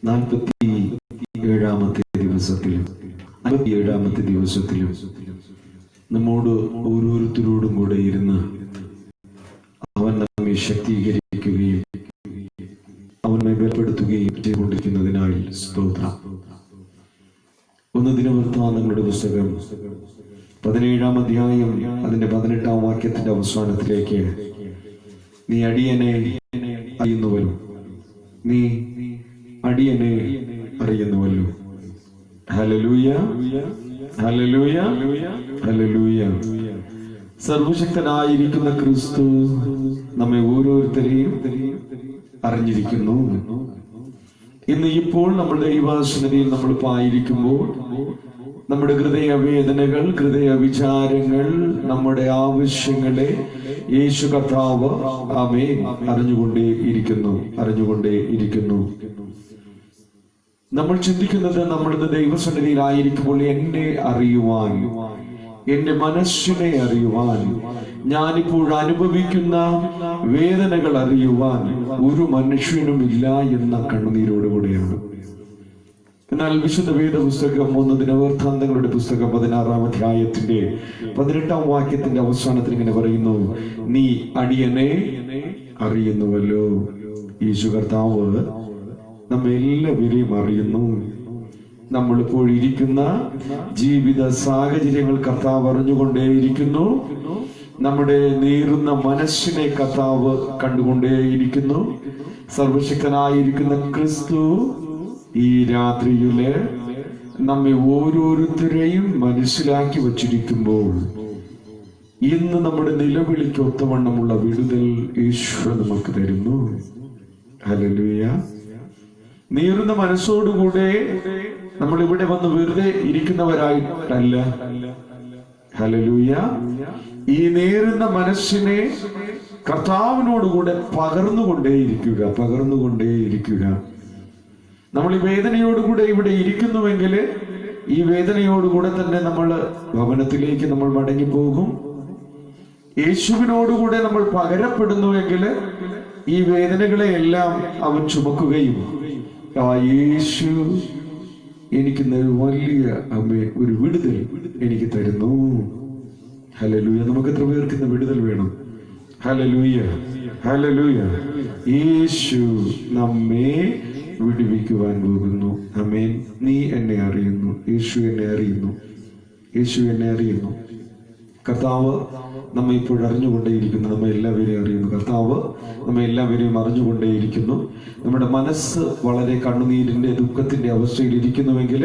47-ാമത്തെ ദിവസത്തിലും 57-ാമത്തെ ദിവസത്തിലും നമ്മോട് ഓരോരുത്തരോടും കൂടെ ഇരുന്ന് അവൻ നമ്മെ ശക്തീകരിക്കുകയും അവനെ ബലപ്പെടുത്തുകയും ചെയ്തുകൊണ്ടിരിക്കുന്നതിനായി സ്തോത്രം. 1 ദിനവൃത്താന്തങ്ങളുടെ പുസ്തകം 17-ാം അധ്യായം അതിന്റെ 18-ാം വാക്യത്തിന്റെ അവസാനത്തിലേക്ക്, നീ അടിയനെ അറിയുന്നുവല്ലോ, നീ അടിയനെ അറിയുന്നുവല്ലോ. Hallelujah, hallelujah, hallelujah. സർവശക്തനായിരിക്കുന്ന ക്രിസ്തു നമ്മെ ഓരോരുത്തരെയും അറിഞ്ഞിരിക്കുന്നു. ഇന്ന് ഇപ്പോൾ നമ്മുടെ ദൈവസന്നിധിയിൽ നമ്മൾ ആയിരിക്കുമ്പോൾ നമ്മുടെ ഹൃദയ വേദനകൾ, ഹൃദയ വിചാരങ്ങൾ, നമ്മുടെ ആവശ്യങ്ങളെ യേശു കർത്താവ് ആമേൻ അറിഞ്ഞുകൊണ്ടേയിരിക്കുന്നു. നമ്മൾ ചിന്തിക്കുന്നത്, നമ്മുടെ ദൈവസന്നിധിയിലായിരിക്കുമ്പോൾ എന്നെ അറിയുവാൻ, എന്റെ മനസ്സിനെ അറിയുവാൻ, ഞാനിപ്പോൾ അനുഭവിക്കുന്ന വേദനകൾ അറിയുവാൻ ഒരു മനുഷ്യനുമില്ല എന്ന കണ്ണുനീരോടുകൂടെയാണ്. എന്നാൽ വിശുദ്ധ വേദ പുസ്തകം 1 ദിനവൃത്താന്തങ്ങളുടെ പുസ്തകം 16-ാം അധ്യായത്തിന്റെ 18-ാം വാക്യത്തിന്റെ അവസാനത്തിൽ ഇങ്ങനെ പറയുന്നു, നീ അടിയനെ അറിയുന്നുവല്ലോ. യേശു കർത്താവ് നമ്മെല്ലാവരെയും അറിയുന്നു. നമ്മളിപ്പോൾ ഇരിക്കുന്ന ജീവിത സാഹചര്യങ്ങൾ കർത്താവ് അറിഞ്ഞുകൊണ്ടേയിരിക്കുന്നു. നമ്മുടെ നീറുന്ന മനസ്സിനെ കർത്താവ് കണ്ടുകൊണ്ടേയിരിക്കുന്നു. സർവശക്തനായിരിക്കുന്ന ക്രിസ്തു ഈ രാത്രിയില് നമ്മെ ഓരോരുത്തരെയും മനസ്സിലാക്കി വച്ചിരിക്കുമ്പോൾ ഇന്ന് നമ്മുടെ നിലവിളിക്ക് ഒത്തവണ്ണമുള്ള വിടുതൽ ഈശ്വരൻ നമുക്ക് തരുന്നു. ഹല്ലേലൂയ. നീറുന്ന മനസ്സോടുകൂടെ നമ്മൾ ഇവിടെ വന്ന് വെറുതെ ഇരിക്കുന്നവരായിട്ടല്ല. ഹല്ലേലൂയ. ഈ നീറുന്ന മനസ്സിനെ കർത്താവിനോടുകൂടെ പകർന്നുകൊണ്ടേയിരിക്കുക. നമ്മൾ ഈ വേദനയോടുകൂടെ ഇവിടെ ഇരിക്കുന്നുവെങ്കിൽ ഈ വേദനയോടുകൂടെ തന്നെ നമ്മൾ ഭവനത്തിലേക്ക് നമ്മൾ മടങ്ങിപ്പോകും. യേശുവിനോടുകൂടെ നമ്മൾ പകരപ്പെടുന്നുവെങ്കിൽ ഈ വേദനകളെ എല്ലാം അവൻ ചുമക്കുകയും യേശു എനിക്ക് വലിയ ഒരു വിടുതൽ എനിക്ക് തരുന്നു. ഹല്ലേലൂയ. നമുക്ക് എത്ര പേർക്ക് ഇന്ന് വിടുതൽ വേണം? Hallelujah, hallelujah. യേശു നമ്മെ വിടുവിക്കുവാൻ പോകുന്നു. ആമേൻ. നീ എന്നെ അറിയുന്നു, യേശു എന്നെ അറിയുന്നു. കർത്താവ് നമ്മെ ഇപ്പോൾ അറിഞ്ഞുകൊണ്ടേയിരിക്കുന്നു. നമ്മെ എല്ലാവരെയും അറിയുന്നു. കർത്താവ് നമ്മെ എല്ലാവരെയും അറിഞ്ഞുകൊണ്ടേയിരിക്കുന്നു. നമ്മുടെ മനസ്സ് വളരെ കണ്ണുനീരിന്റെ ദുഃഖത്തിന്റെ അവസ്ഥയിൽ ഇരിക്കുന്നുവെങ്കിൽ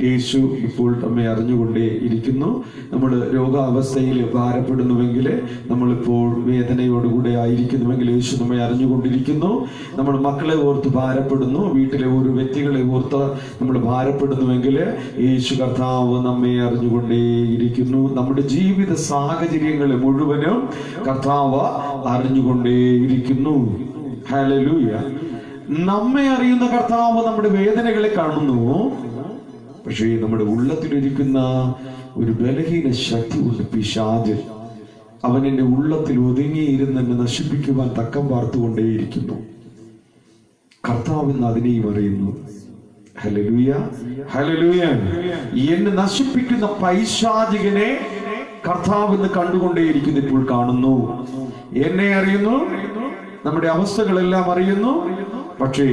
യേശു ഇപ്പോൾ നമ്മെ അറിഞ്ഞുകൊണ്ടേയിരിക്കുന്നു. നമ്മൾ രോഗാവസ്ഥയിൽ ഭാരപ്പെടുന്നുവെങ്കിൽ, നമ്മളിപ്പോൾ വേദനയോടുകൂടെ ആയിരിക്കുന്നുവെങ്കിൽ യേശു നമ്മെ അറിഞ്ഞുകൊണ്ടിരിക്കുന്നു. നമ്മുടെ മക്കളെ ഓർത്ത് ഭാരപ്പെടുന്നു, വീട്ടിലെ ഓരോ വ്യക്തികളെ ഓർത്ത് നമ്മൾ ഭാരപ്പെടുന്നുവെങ്കിൽ യേശു കർത്താവ് നമ്മെ അറിഞ്ഞുകൊണ്ടേയിരിക്കുന്നു. നമ്മുടെ ജീവിത സാഹചര്യങ്ങളെ മുഴുവനും കർത്താവ് അറിഞ്ഞുകൊണ്ടേയിരിക്കുന്നു. ഹല്ലേലൂയ. നമ്മെ അറിയുന്ന കർത്താവ് നമ്മുടെ വേദനകളെ കാണുന്നു. പക്ഷേ നമ്മുടെ ഉള്ളത്തിലിരിക്കുന്ന ഒരു ബലഹീന ശക്തി ഉണ്ട്, പിശാച്. അവൻ എന്റെ ഉള്ളത്തിൽ ഒതുങ്ങിയിരുന്ന് എന്നെ നശിപ്പിക്കുവാൻ തക്കം പാർത്തുകൊണ്ടേയിരിക്കുന്നു. കർത്താവ് എന്ന് അതിനെയും അറിയുന്നു. Hallelujah, hallelujah. എന്നെ നശിപ്പിക്കുന്ന പൈശാചികനെ കർത്താവ് എന്ന് കണ്ടുകൊണ്ടേയിരിക്കുന്നു. ഇപ്പോൾ കാണുന്നു, എന്നെ അറിയുന്നു, നമ്മുടെ അവസ്ഥകളെല്ലാം അറിയുന്നു. പക്ഷേ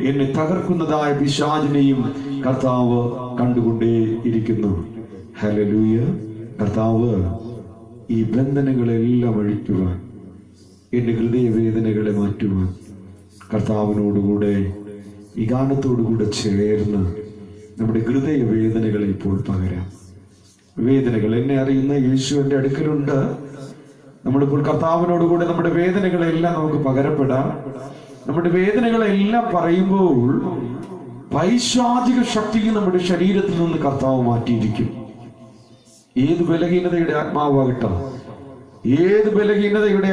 എന്നെ തകർക്കുന്നതായ പിശാചിനെയും കർത്താവ് കണ്ടുകൊണ്ടേയിരിക്കുന്നു. ഹല്ലേലൂയ. കർത്താവ് ഈ ബന്ധനങ്ങളെല്ലാം അഴിക്കുവാൻ, എന്റെ ഹൃദയവേദനകളെ മാറ്റുവാൻ കർത്താവിനോടുകൂടെ ഈ ഗാനത്തോടുകൂടെ ചേർന്ന് നമ്മുടെ ഹൃദയവേദനകളെ ഇപ്പോൾ പകരാം. വേദനകൾ എന്നെ അറിയുന്ന യേശു എൻ്റെ അടുക്കലുണ്ട്. നമ്മളിപ്പോൾ കർത്താവിനോടുകൂടെ നമ്മുടെ വേദനകളെല്ലാം നമുക്ക് പകരപ്പെടാം. നമ്മുടെ വേദനകളെല്ലാം പറയുമ്പോൾ പൈശാചിക ശക്തി നമ്മുടെ ശരീരത്തിൽ നിന്ന് കർത്താവ് മാറ്റിയിരിക്കും. ഏത് ബലഹീനതയുടെ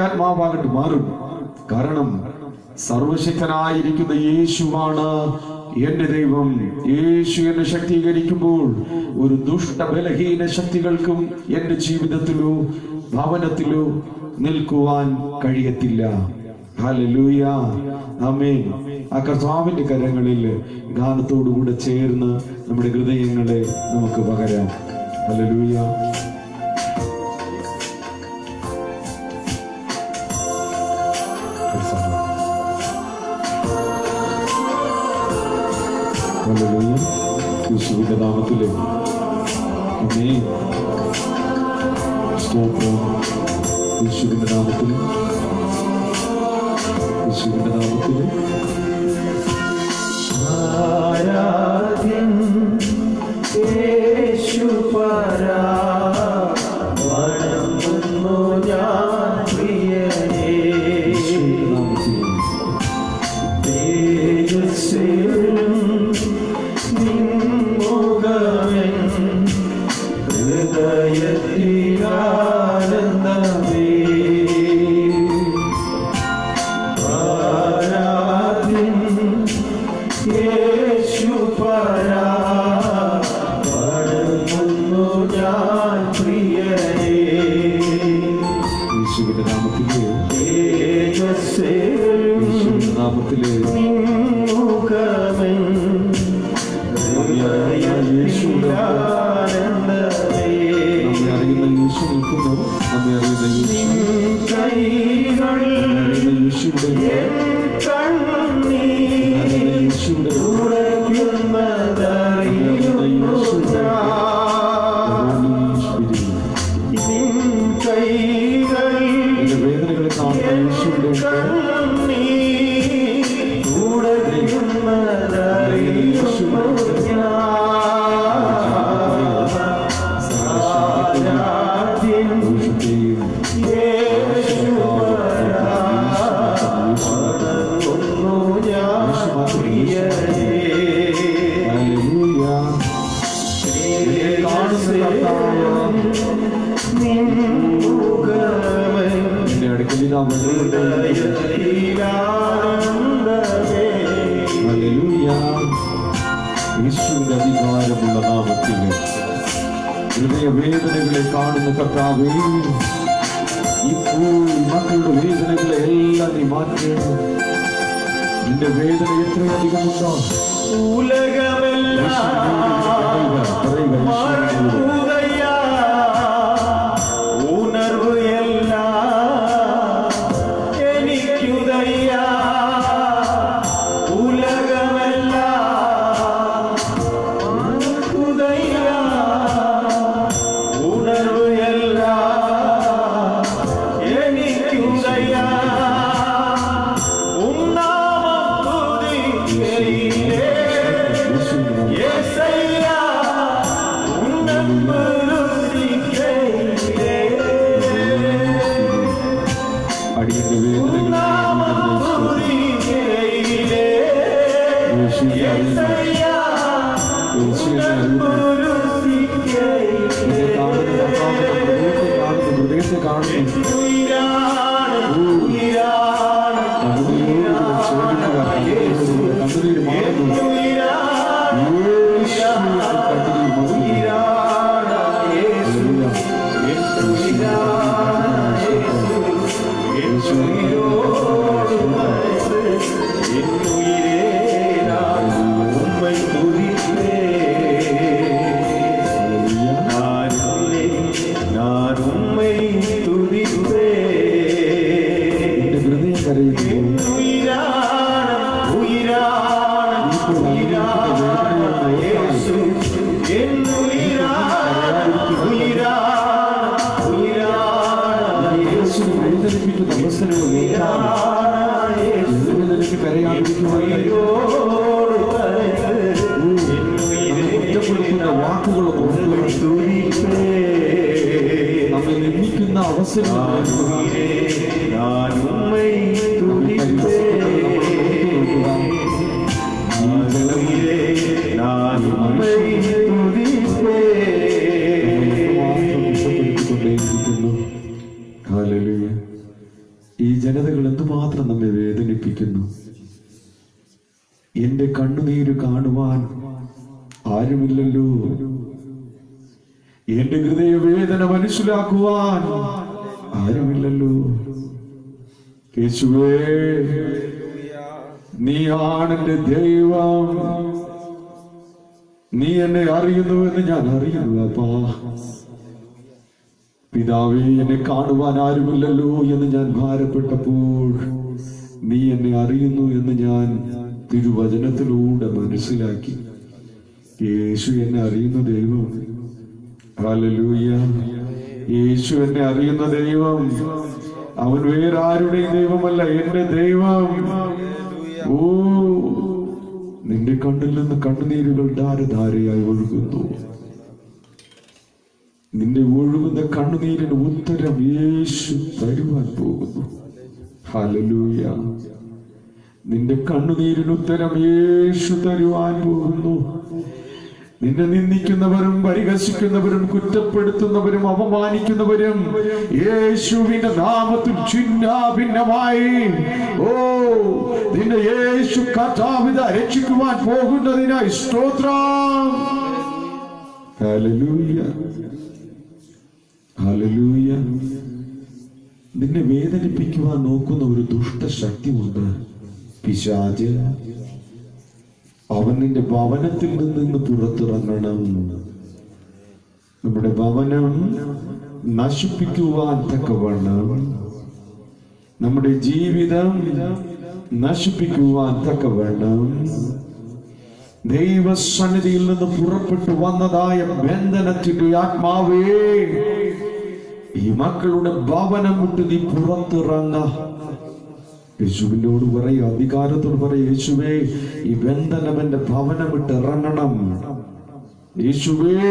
ആത്മാവാകട്ടെ മാറും. കാരണം സർവശക്തനായിരിക്കുന്ന യേശുവാണ് എന്റെ ദൈവം. യേശു എന്നെ ശക്തീകരിക്കുമ്പോൾ ഒരു ദുഷ്ട ബലഹീന ശക്തികൾക്കും എന്റെ ജീവിതത്തിലോ ഭവനത്തിലോ നിൽക്കുവാൻ കഴിയത്തില്ല. ഹല്ലേലൂയ, ആമേൻ. ആ കർത്താവിന്റെ കരങ്ങളിൽ ഗാനത്തോടുകൂടെ ചേർന്ന് നമ്മുടെ ഹൃദയങ്ങളെ നമുക്ക് പകരാം. ഹല്ലേലൂയ. ഹല്ലേലൂയ. യേശുവിന്റെ നാമത്തിലെ ആമേൻ. സ്തോത്രം. യേശുവിന്റെ നാമത്തിലെ ആരാധ്യൻ യേശുപരാ വണങ്ങുന്നു ഞാൻ പ്രിയനേ. തേജസ്സിലും നിൻമുഖമെൻ ഹൃദയത്തിലാനന്ദമേ. യേശുപരാ വണങ്ങുന്നു ഞാൻ പ്രിയനേ. യേശുവിന്റെ നാമത്തിലെ നിൻമുഖമെൻ ഹൃദയത്തിലാനന്ദമേ. നമ്മെ അറിയുന്ന യേശു നിൽക്കുന്നു. നമ്മെ അറിയുന്ന കൈകൾ യേശുവിടെ വേദനകളെ എന്റെ അടുക്കൽ യേശുവിന്റെ അധികാരമുള്ള നാമത്തിൽ ഹൃദയവേദനകളെ കാണുന്ന കർത്താവേ, ഇപ്പോൾ മക്കളുടെ വേദനകളെ എല്ലാം നീ മാറ്റണം. നിന്റെ വേദന എത്രയധികമുണ്ടോ ഉണർവ് എല്ലാം എനിക്കുദയ്യ. ഉലകമെല്ലാം ഉദയ്യ. ഉണർവ് എല്ലാം എനിക്കുദയ്യ. അടിയന്റെ വേദനകളെ ഹൃദയത്തെ കാണുന്നു. കണ്ണുനീര് മാറുന്നു. വാക്കുകൾ നമ്മെ നിർമ്മിക്കുന്ന അവസരം ഈ ജനതകൾ എന്തുമാത്രം നമ്മെ വേദനിപ്പിക്കുന്നു. എന്റെ കണ്ണുനീര് കാണുവാൻ ആരുമില്ലല്ലോ. എന്റെ ഹൃദയവേദന മനസ്സിലാക്കുവാൻ ആരുമില്ലല്ലോ. യേശുവേ, നീയാണ് എന്റെ ദൈവം. നീ എന്നെ അറിയുന്നുവെന്ന് ഞാൻ അറിയുന്നു അപ്പാ. പിതാവേ, എന്നെ കാണുവാൻ ആരുമില്ലല്ലോ എന്ന് ഞാൻ ഭാരപ്പെട്ടപ്പോൾ നീ എന്നെ അറിയുന്നു എന്ന് ഞാൻ തിരുവചനത്തിലൂടെ മനസ്സിലാക്കി. യേശു എന്നെ അറിയുന്ന ദൈവം. ഹല്ലേലൂയ. യേശു എന്നെ അറിയുന്ന ദൈവം. അവൻ വേറെ ആരുടെയും ദൈവമല്ല, എന്റെ ദൈവം. ഓ, നിന്റെ കണ്ണിൽ നിന്ന് കണ്ണുനീരുകൾ ധാരധാരയായി ഒഴുകുന്നു. നിന്റെ ഒഴുകുന്ന കണ്ണുനീരിന് ഉത്തരം യേശു തരുവാൻ പോകുന്നു. ഹല്ലേലൂയ. നിന്റെ കണ്ണുനീരിന് ഉത്തരം യേശു തരുവാൻ പോകുന്നു. നിന്നെ നിന്ദിക്കുന്നവരും പരിഹസിക്കുന്നവരും കുറ്റപ്പെടുത്തുന്നവരും അപമാനിക്കുന്നവരും യേശുവിന്റെ നാമത്തിൽ ഛിന്നാഭിന്നമായി, ഓ, നിന്നെ യേശു കർത്താവിത രക്ഷിക്കുവാൻ പോകുന്നതിനായി സ്തോത്രം. Hallelujah, hallelujah. നിന്നെ വേദനിപ്പിക്കുവാൻ നോക്കുന്ന ഒരു ദുഷ്ടശക്തിയുണ്ട്, പിശാച്. അവൻ നിന്റെ ഭവനത്തിൽ നിന്ന് പുറത്തിറങ്ങണം. നമ്മുടെ ഭവനം നശിപ്പിക്കുവാൻ തക്കവണ്ണം, നമ്മുടെ ജീവിതം നശിപ്പിക്കുവാൻ തക്കവണ്ണം ദൈവസന്നിധിയിൽ നിന്ന് പുറപ്പെട്ടു വന്നതായ ബന്ധനത്തിന്റെ ആത്മാവേ, ഈ മക്കളുടെ ഭവനം വിട്ട് നീ പുറത്തിറങ്ങ. യേശുവിനോട് പറയും, അധികാരത്തോട് പറയും, യേശുവേ, ഈ ബന്ധനം എന്റെ ഭവനം വിട്ട് ഇറങ്ങണം. യേശുവേ,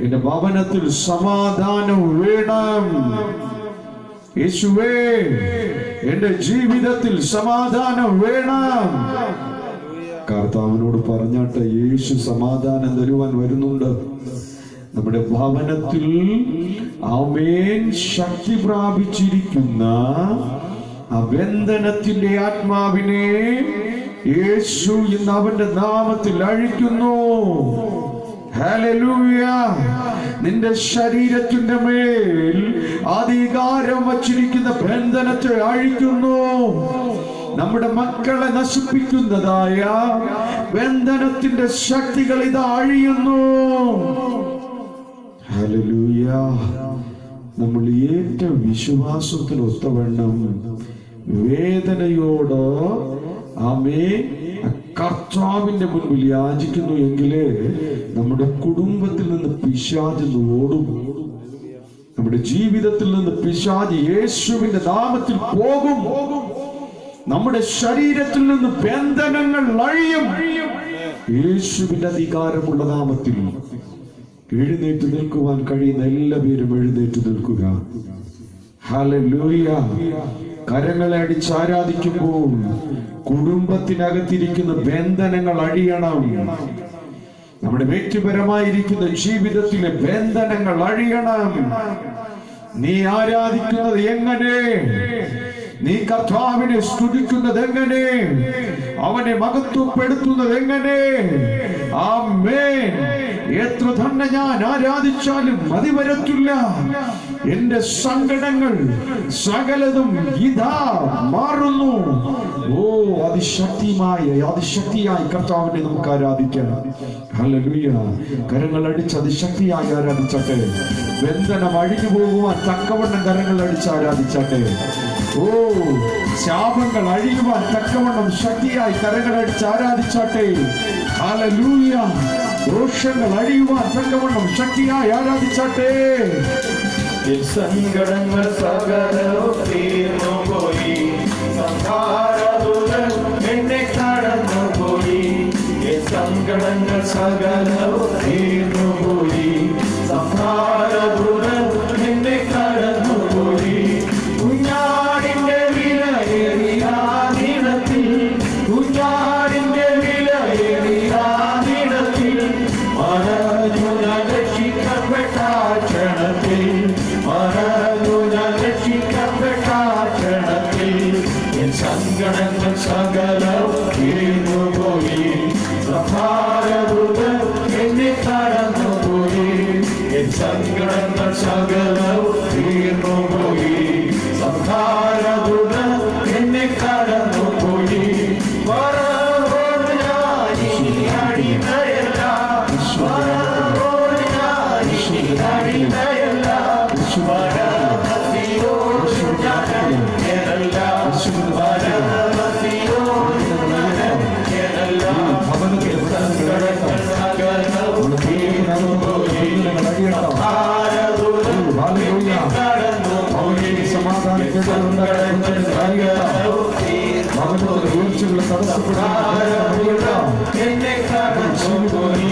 എന്റെ ഭവനത്തിൽ സമാധാനം വേണം. യേശുവേ, എന്റെ ജീവിതത്തിൽ സമാധാനം വേണം. കർത്താവിനോട് പറഞ്ഞാട്ടെ, യേശു സമാധാനം തരുവാൻ വരുന്നുണ്ട്. നമ്മുടെ ഭവനത്തിൽ ആമേൻ ശക്തി പ്രാപിച്ചിരിക്കുന്ന ആ ബന്ധനത്തിന്റെ ആത്മാവിനെ യേശു ഇന്ന് അവന്റെ നാമത്തിൽ അഴിക്കുന്നു. ഹല്ലേലൂയ. നിന്റെ ശരീരത്തിന്റെ മേൽ അധികാരം വച്ചിരിക്കുന്ന ബന്ധനത്തെ അഴിക്കുന്നു. നമ്മുടെ മക്കളെ നശിപ്പിക്കുന്നതായ ബന്ധനത്തിന്റെ ശക്തികൾ ഇത് അഴിയുന്നു. ഹല്ലേലൂയ. നമ്മൾ ഏറ്റവും വിശ്വാസത്തിന് ഒത്തവണ്ണം വേദനയോട് ആമേൻ കർത്താവിന്റെ മുൻപിൽ യാചിക്കുന്നു എങ്കിലേ നമ്മുടെ കുടുംബത്തിൽ നിന്ന് പിശാച് ഓടും. നമ്മുടെ ജീവിതത്തിൽ നിന്ന് പിശാച് യേശുവിന്റെ നാമത്തിൽ പോകും. നമ്മുടെ ശരീരത്തിൽ നിന്ന് ബന്ധനങ്ങൾ അഴിയും. യേശുവിന്റെ അധികാരമുള്ള നാമത്തിൽ എഴുന്നേറ്റ് നിൽക്കുവാൻ കഴിയുന്ന എല്ലാവരും എഴുന്നേറ്റ് നിൽക്കുക. ഹല്ലേലൂയ. കരങ്ങളെ അടിച്ച് ആരാധിക്കുമ്പോൾ കുടുംബത്തിനകത്തിരിക്കുന്ന ബന്ധനങ്ങൾ അഴിയണം. നമ്മുടെ വ്യക്തിപരമായിരിക്കുന്ന ജീവിതത്തിലെ ബന്ധനങ്ങൾ അഴിയണം. നീ ആരാധിക്കുന്നത് എങ്ങനെ? നീ കർത്താവിനെ സ്തുതിക്കുന്നത് എങ്ങനെ? അവനെ മഹത്വപ്പെടുത്തുന്നത് എങ്ങനെ? ആമേൻ. എത്ര തന്നെ ഞാൻ ആരാധിച്ചാലും മതി വരത്തില്ല. എന്റെ സങ്കടങ്ങൾ സകലതും ഇതാ മാറുന്നു. ഓ, അതിശക്തിയായി കർത്താവിനെ നമുക്ക് ആരാധിക്കാം. ഹല്ലേലൂയ. കരങ്ങൾ അടിച്ച് അതിശക്തിയായി ആരാധിച്ചാട്ടെ. ബന്ധനം അഴിഞ്ഞു പോകുവാൻ തക്കവണ്ണം കരങ്ങൾ അടിച്ച് ആരാധിച്ചാട്ടെ. ഓ, ശാപങ്ങൾ അഴിയുവാൻ തക്കവണ്ണം ശക്തിയായി കരങ്ങൾ അടിച്ച് ആരാധിച്ചാട്ടെ. ഹല്ലേലൂയ. ദോഷങ്ങൾ അഴിയുവാൻ തക്കവണ്ണം ശക്തിയായി ആരാധിച്ചാട്ടെ. സങ്കടങ്ങൾ സകലവും തീർന്നു പോയി, സംഹാരദൂതൻ എന്നെ കടന്നു പോയി. സങ്കടങ്ങൾ സകലവും തീർന്നു പോയി, സംഹാരദൂതൻ എന്നെ കടന്നു പോയി. കുഞ്ഞാടിന്റെ വിലയേറിയ ദിനത്തിൽ, കുഞ്ഞാടിന്റെ വിലയേറിയ ദിനത്തിൽ മറഞ്ഞു ഞാൻ രക്ഷിക്കപ്പെട്ട ക്ഷണത്തിൽ, മറഞ്ഞു ഞാൻ രക്ഷിക്കപ്പെട്ട ക്ഷണത്തിൽ എൻ സങ്കടങ്ങൾ സകലവും തീർന്നു പോയി, സംഹാരദൂതൻ എന്നെ കടന്നു പോയി. എൻ സങ്കടങ്ങൾ സകലവും തീർന്നു പോയി, സംഹാരദൂതൻ എന്നെ കടന്നു പോയി. എന്നെ കടന്നു പോയി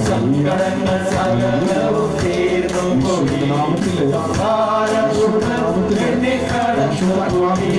സങ്കടങ്ങൾ സകലവും തീർന്നു പോയി എന്നെ കടന്നു പോയി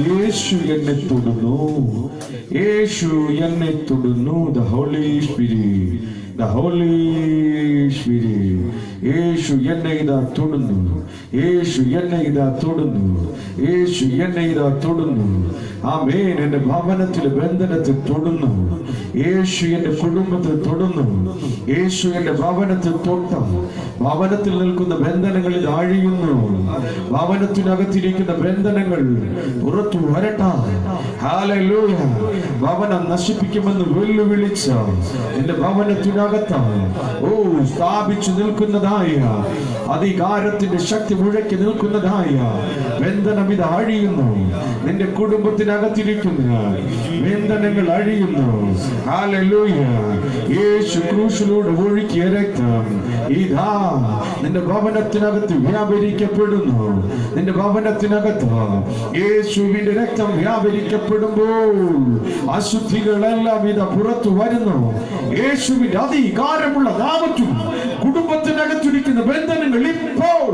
യേശു എന്നെ തൊടുന്നു, യേശു എന്നെ തൊടുന്നു. The Holy Spirit, the Holy Spirit. യേശു എന്നെ ഇതാ തൊടുന്നു, യേശു എന്നെ ഇതാ തൊടുന്നു, യേശു എന്നെ ഇതാ തൊടുന്നു. ആമേൻ. എന്റെ ഭവനത്തിലെ ബന്ധനത്തെ തൊടുന്നു, യേശു എന്റെ കുടുംബത്തെ തൊടുന്നു, യേശു എന്റെ ഭവനത്തെ തൊട്ട ഭവനത്തിൽ നിൽക്കുന്ന ബന്ധനങ്ങൾ ഇത് അഴിയുന്നു. ഭവനത്തിനകത്തിരിക്കുന്ന ബന്ധനങ്ങൾ പുറത്തു വരട്ടെ. ഹല്ലേലൂയ. ഭവനം നശിപ്പിക്കുമെന്ന് വെല്ലുവിളിച്ച എന്റെ ഭവനത്തിനകത്ത് സ്ഥാപിച്ചു നിൽക്കുന്നതായ അധികാരത്തിന്റെ ശക്തി മുഴക്കി നിൽക്കുന്നതായ ബന്ധനം ഇത് അഴിയുന്നു. നിന്റെ കുടുംബത്തിനകത്തിരിക്കുന്ന ബന്ധനങ്ങൾ അഴിയുന്നു. ഹല്ലേലൂയ. യേശു ക്രൂശിലൂടെ ഒഴുക്കിയ രക്തം ഇതാ നിന്റെ ഭവനത്തിനകത്ത് വ്യാപരിക്കപ്പെടുന്നു. നിന്റെ ഭവനത്തിനകത്ത് യേശുവിന്റെ രക്തം വ്യാപരിക്കപ്പെടുമ്പോൾ അശുദ്ധികളെല്ലാം ഇതാ പുറത്തു വരുന്നു. യേശുവിന്റെ അധികാരമുള്ള നാമത്തിൽ കുടുംബത്തിനകത്തിരിക്കുന്ന ബന്ധനങ്ങൾ ഇപ്പോൾ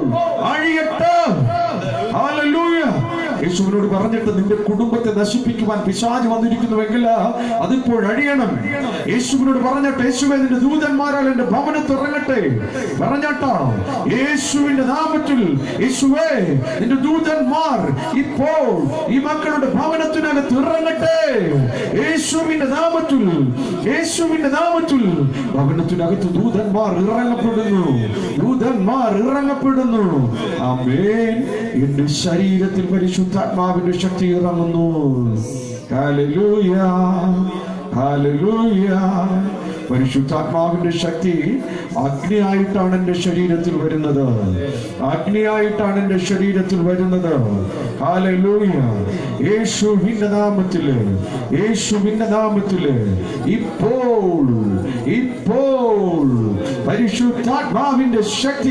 അഴിയട്ടെ. ഹല്ലേലൂയ. യേശുവിനോട് പറഞ്ഞിട്ട് നിന്റെ കുടുംബത്തെ നശിപ്പിക്കുവാൻ പിശാച് വന്നിരിക്കുന്നുവെങ്കിൽ അതിപ്പോൾ അഴിയണം. യേശുവിനോട് പറഞ്ഞിട്ട് യേശുവേ നിന്റെ ദൂതന്മാരാൽ എന്റെ ഭവനത്ത് ഇറങ്ങട്ടെ പറഞ്ഞാട്ടോ. യേശുവിന്റെ നാമത്തിൽ യേശുവേ നിന്റെ ദൂതന്മാർ ഇപ്പോൾ ഈ മക്കളുടെ ഭവനത്തിനകത്ത് ഇറങ്ങട്ടെ. യേശുവിന്റെ നാമത്തിൽ, യേശുവിന്റെ നാമത്തിൽ ഭവനത്തിനകത്ത് ദൂതന്മാർ ഇറങ്ങപ്പെടുന്നു, ദൂതന്മാർ ഇറങ്ങപ്പെടുന്നു. ആമേൻ. എന്റെ ശരീരത്തിൽ പരിശുദ്ധാത്മാവിന്റെ ശക്തി ഇറങ്ങുന്നു. ഹല്ലേലൂയ, ഹല്ലേലൂയ, പരിശുദ്ധാത്മാവിന്റെ ശക്തി അഗ്നിയായിട്ടാണ് എന്റെ ശരീരത്തിൽ വരുന്നത്. അഗ്നിയായിട്ടാണ് എന്റെ ശരീരത്തിൽ വരുന്നത്. ഹല്ലേലൂയ. യേശുവിന്റെ നാമത്തില്, യേശുവിന്റെ നാമത്തില് ഇപ്പോൾ ഇപ്പോൾ പരിശുദ്ധാത്മാവിന്റെ ശക്തി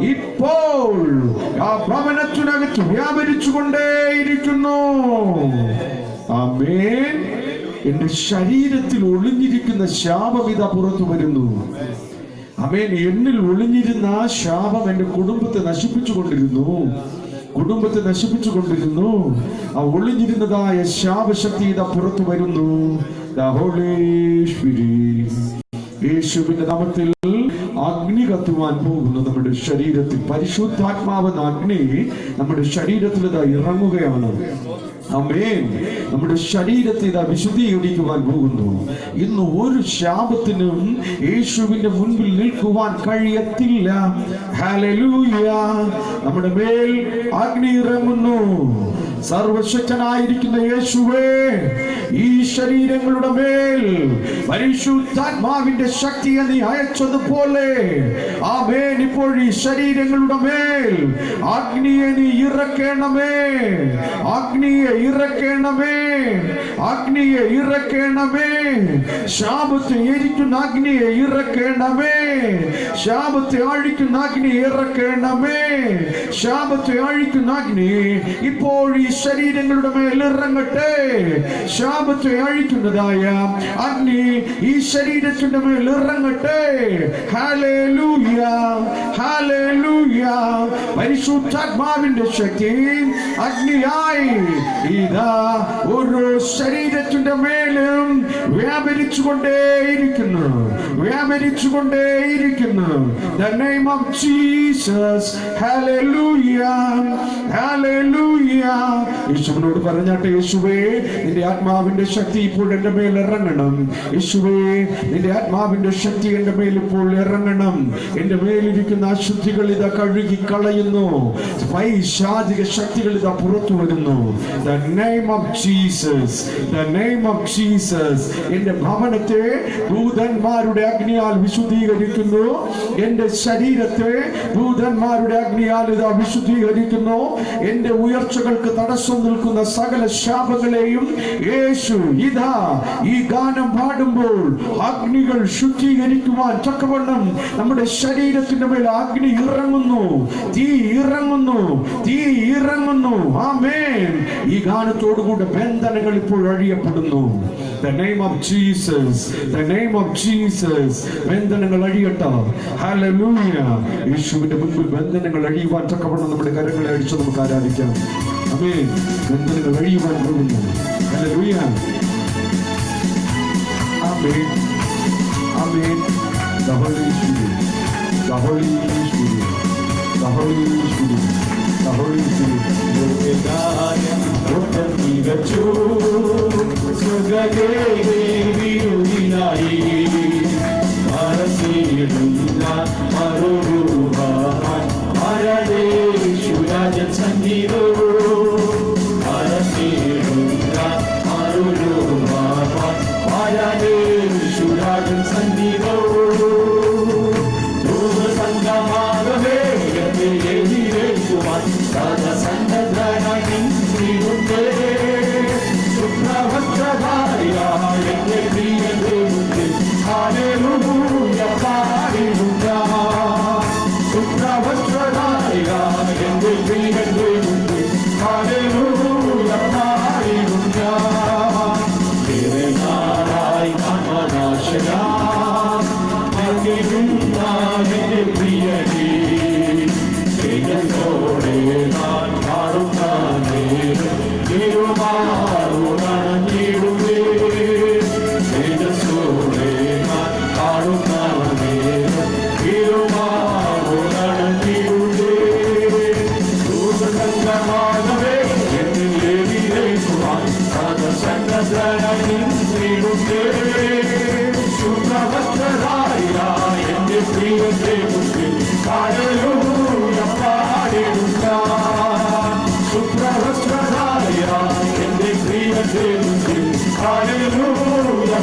ഇപ്പോൾ ആ ഭവനത്തിനകത്ത് വ്യാപരിച്ചുകൊണ്ടേയിരിക്കുന്നു. ആമേൻ. എന്റെ ശരീരത്തിൽ ഒളിഞ്ഞിരിക്കുന്ന ശാപം ഇതാ പുറത്തു വരുന്നു. ആമേൻ. എന്നിൽ ഒളിഞ്ഞിരുന്ന ആ ശാപം എന്റെ കുടുംബത്തെ നശിപ്പിച്ചുകൊണ്ടിരുന്നു. ആ ഒളിഞ്ഞിരുന്നതായ ശാപശക്തി ഇതാ പുറത്തു വരുന്നു. യേശുവിന്റെ നാമത്തിൽ അഗ്നി കത്തുവാൻ പോകുന്നു നമ്മുടെ ശരീരത്തിൽ. പരിശുദ്ധാത്മാവെന്ന അഗ്നി നമ്മുടെ ശരീരത്തിൽ ഇതാ ഇറങ്ങുകയാണ്. ആമേൻ. നമ്മുടെ ശരീരത്തെ ഇതാ വിശുദ്ധീകരിക്കുവാൻ പോകുന്നു. ഇന്ന് ഒരു ശാപത്തിനും യേശുവിന്റെ മുൻപിൽ നിൽക്കുവാൻ കഴിയത്തില്ല. ഹല്ലേലൂയ. നമ്മുടെ മേൽ അഗ്നി ഇറങ്ങുന്നു. സർവശക്തനായിരിക്കുന്ന യേശുവേ, ഈ ശരീരങ്ങളുടെ മേൽ പരിശുദ്ധാത്മാവിന്റെ ശക്തിയെ നീ അയച്ചതുപോലെ ആമേൻ, ഇപ്പോൾ ഈ ശരീരങ്ങളുടെ മേൽ അഗ്നിയെ നീ ഇറക്കണമേ. അഗ്നിയെ ഇറക്കണമേ. അഗ്നിയെ ഇറക്കണമേ. ശാപത്തെ എരിക്കുന്ന അഗ്നിയെ ഇറക്കണമേ. ശാപത്തെ അഴിക്കുന്ന അഗ്നി ഇറക്കണമേ. ശാപത്തെ അഴിക്കുന്ന അഗ്നി ഇപ്പോൾ ഈ ശരീരങ്ങളുടെ മേൽ ഇറങ്ങട്ടെ. ശാപത്തെ അഴിക്കുന്നതായ അഗ്നി ഈ ശരീരത്തിന്റെ മേൽ ഇറങ്ങട്ടെ. ഹല്ലേലൂയ. ഹല്ലേലൂയ. പരിശുദ്ധാത്മാവിന്റെ ശക്തി അഗ്നിയായി ഇതാ ഓരോ ശരീരത്തിന്റെ മേലും വ്യാപരിച്ചുകൊണ്ടേയിരിക്കുന്നു. The name of Jesus. Hallelujah. Hallelujah. യേശുവിനോട് പറഞ്ഞാട്ടെ, യേശുവേ, നിന്റെ ആത്മാവിന്റെ ശക്തി ഇപ്പോൾ എന്റെ മേൽ ഇറങ്ങണം. യേശുവേ, നിന്റെ ആത്മാവിന്റെ ശക്തി എന്റെ മേൽ ഇപ്പോൾ ഇറങ്ങണം. എന്റെ മേലിരിക്കുന്ന അശുദ്ധികൾ ഇതാ കഴുകി കളയുന്നു. പൈശാചിക ശക്തികൾ ഇതാ പുറത്തു വരുന്നു. The name of Jesus. The name of Jesus. എന്റെ ഭവനത്തെ ദൂതന്മാരുടെ അഗ്നിയാൽ വിശുദ്ധീകരിക്കുന്നു. എന്റെ ശരീരത്തെ ദൂതന്മാരുടെ അഗ്നിയാൽ ഇതാ വിശുദ്ധീകരിക്കുന്നു. എന്റെ ഉയർച്ചകൾക്ക് തടസ്സം നിൽക്കുന്ന സകല ശാപങ്ങളെയും യേശു ഇതാ ഈ ഗാനം പാടുമ്പോൾ അഗ്നികൾ ശുദ്ധീകരിക്കുവാൻ തക്കവണ്ണം നമ്മുടെ ശരീരത്തിന്റെ മേൽ അഗ്നി ഇറങ്ങുന്നു. തീ ഇറങ്ങുന്നു. ആമേൻ. ഈ ഗാനത്തോടുകൂടെ ബന്ധനങ്ങൾ ഇപ്പോൾ അഴിയപ്പെടുന്നു. The name of Jesus. The name of Jesus. ബന്ധനങ്ങൾ അഴിയട്ടെ. ഹല്ലേലൂയ. യേശുവിന്റെ മുൻപിൽ ബന്ധനങ്ങൾ അഴിയുവാൻ തക്കവണ്ണം നമ്മുടെ കരങ്ങളെ അടിച്ച് നമുക്ക് ആരാധിക്കാം. ആമേൻ. ബന്ധനങ്ങൾ അഴിയുവാൻ പോകുന്നു. Hallelujah. Amen. Amen. The Holy Spirit. The Holy Spirit. The Holy Spirit. The Holy Spirit. Hallelujah,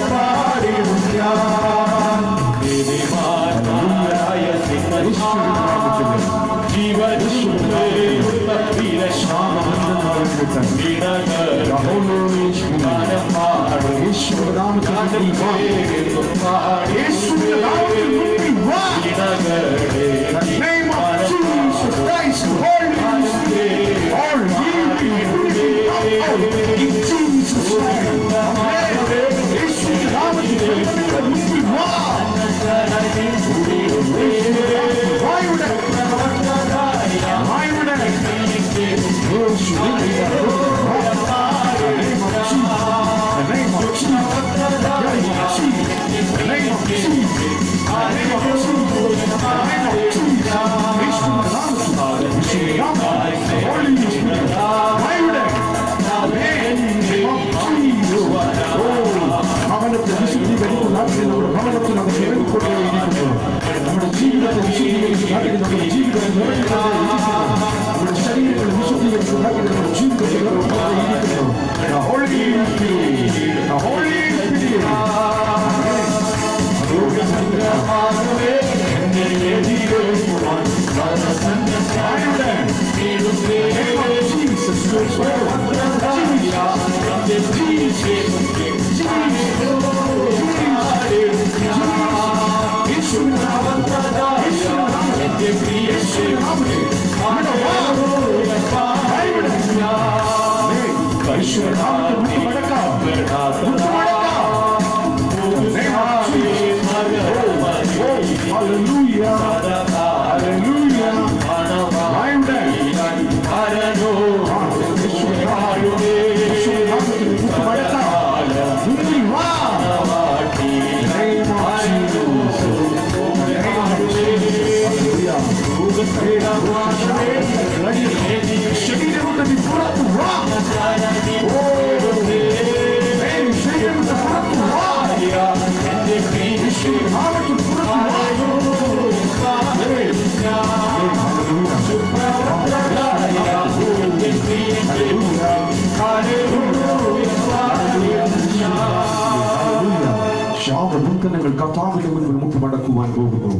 കർത്താവിന്റെ മുൻപിൽ മുട്ടുമടക്കുവാൻ പോകുന്നു.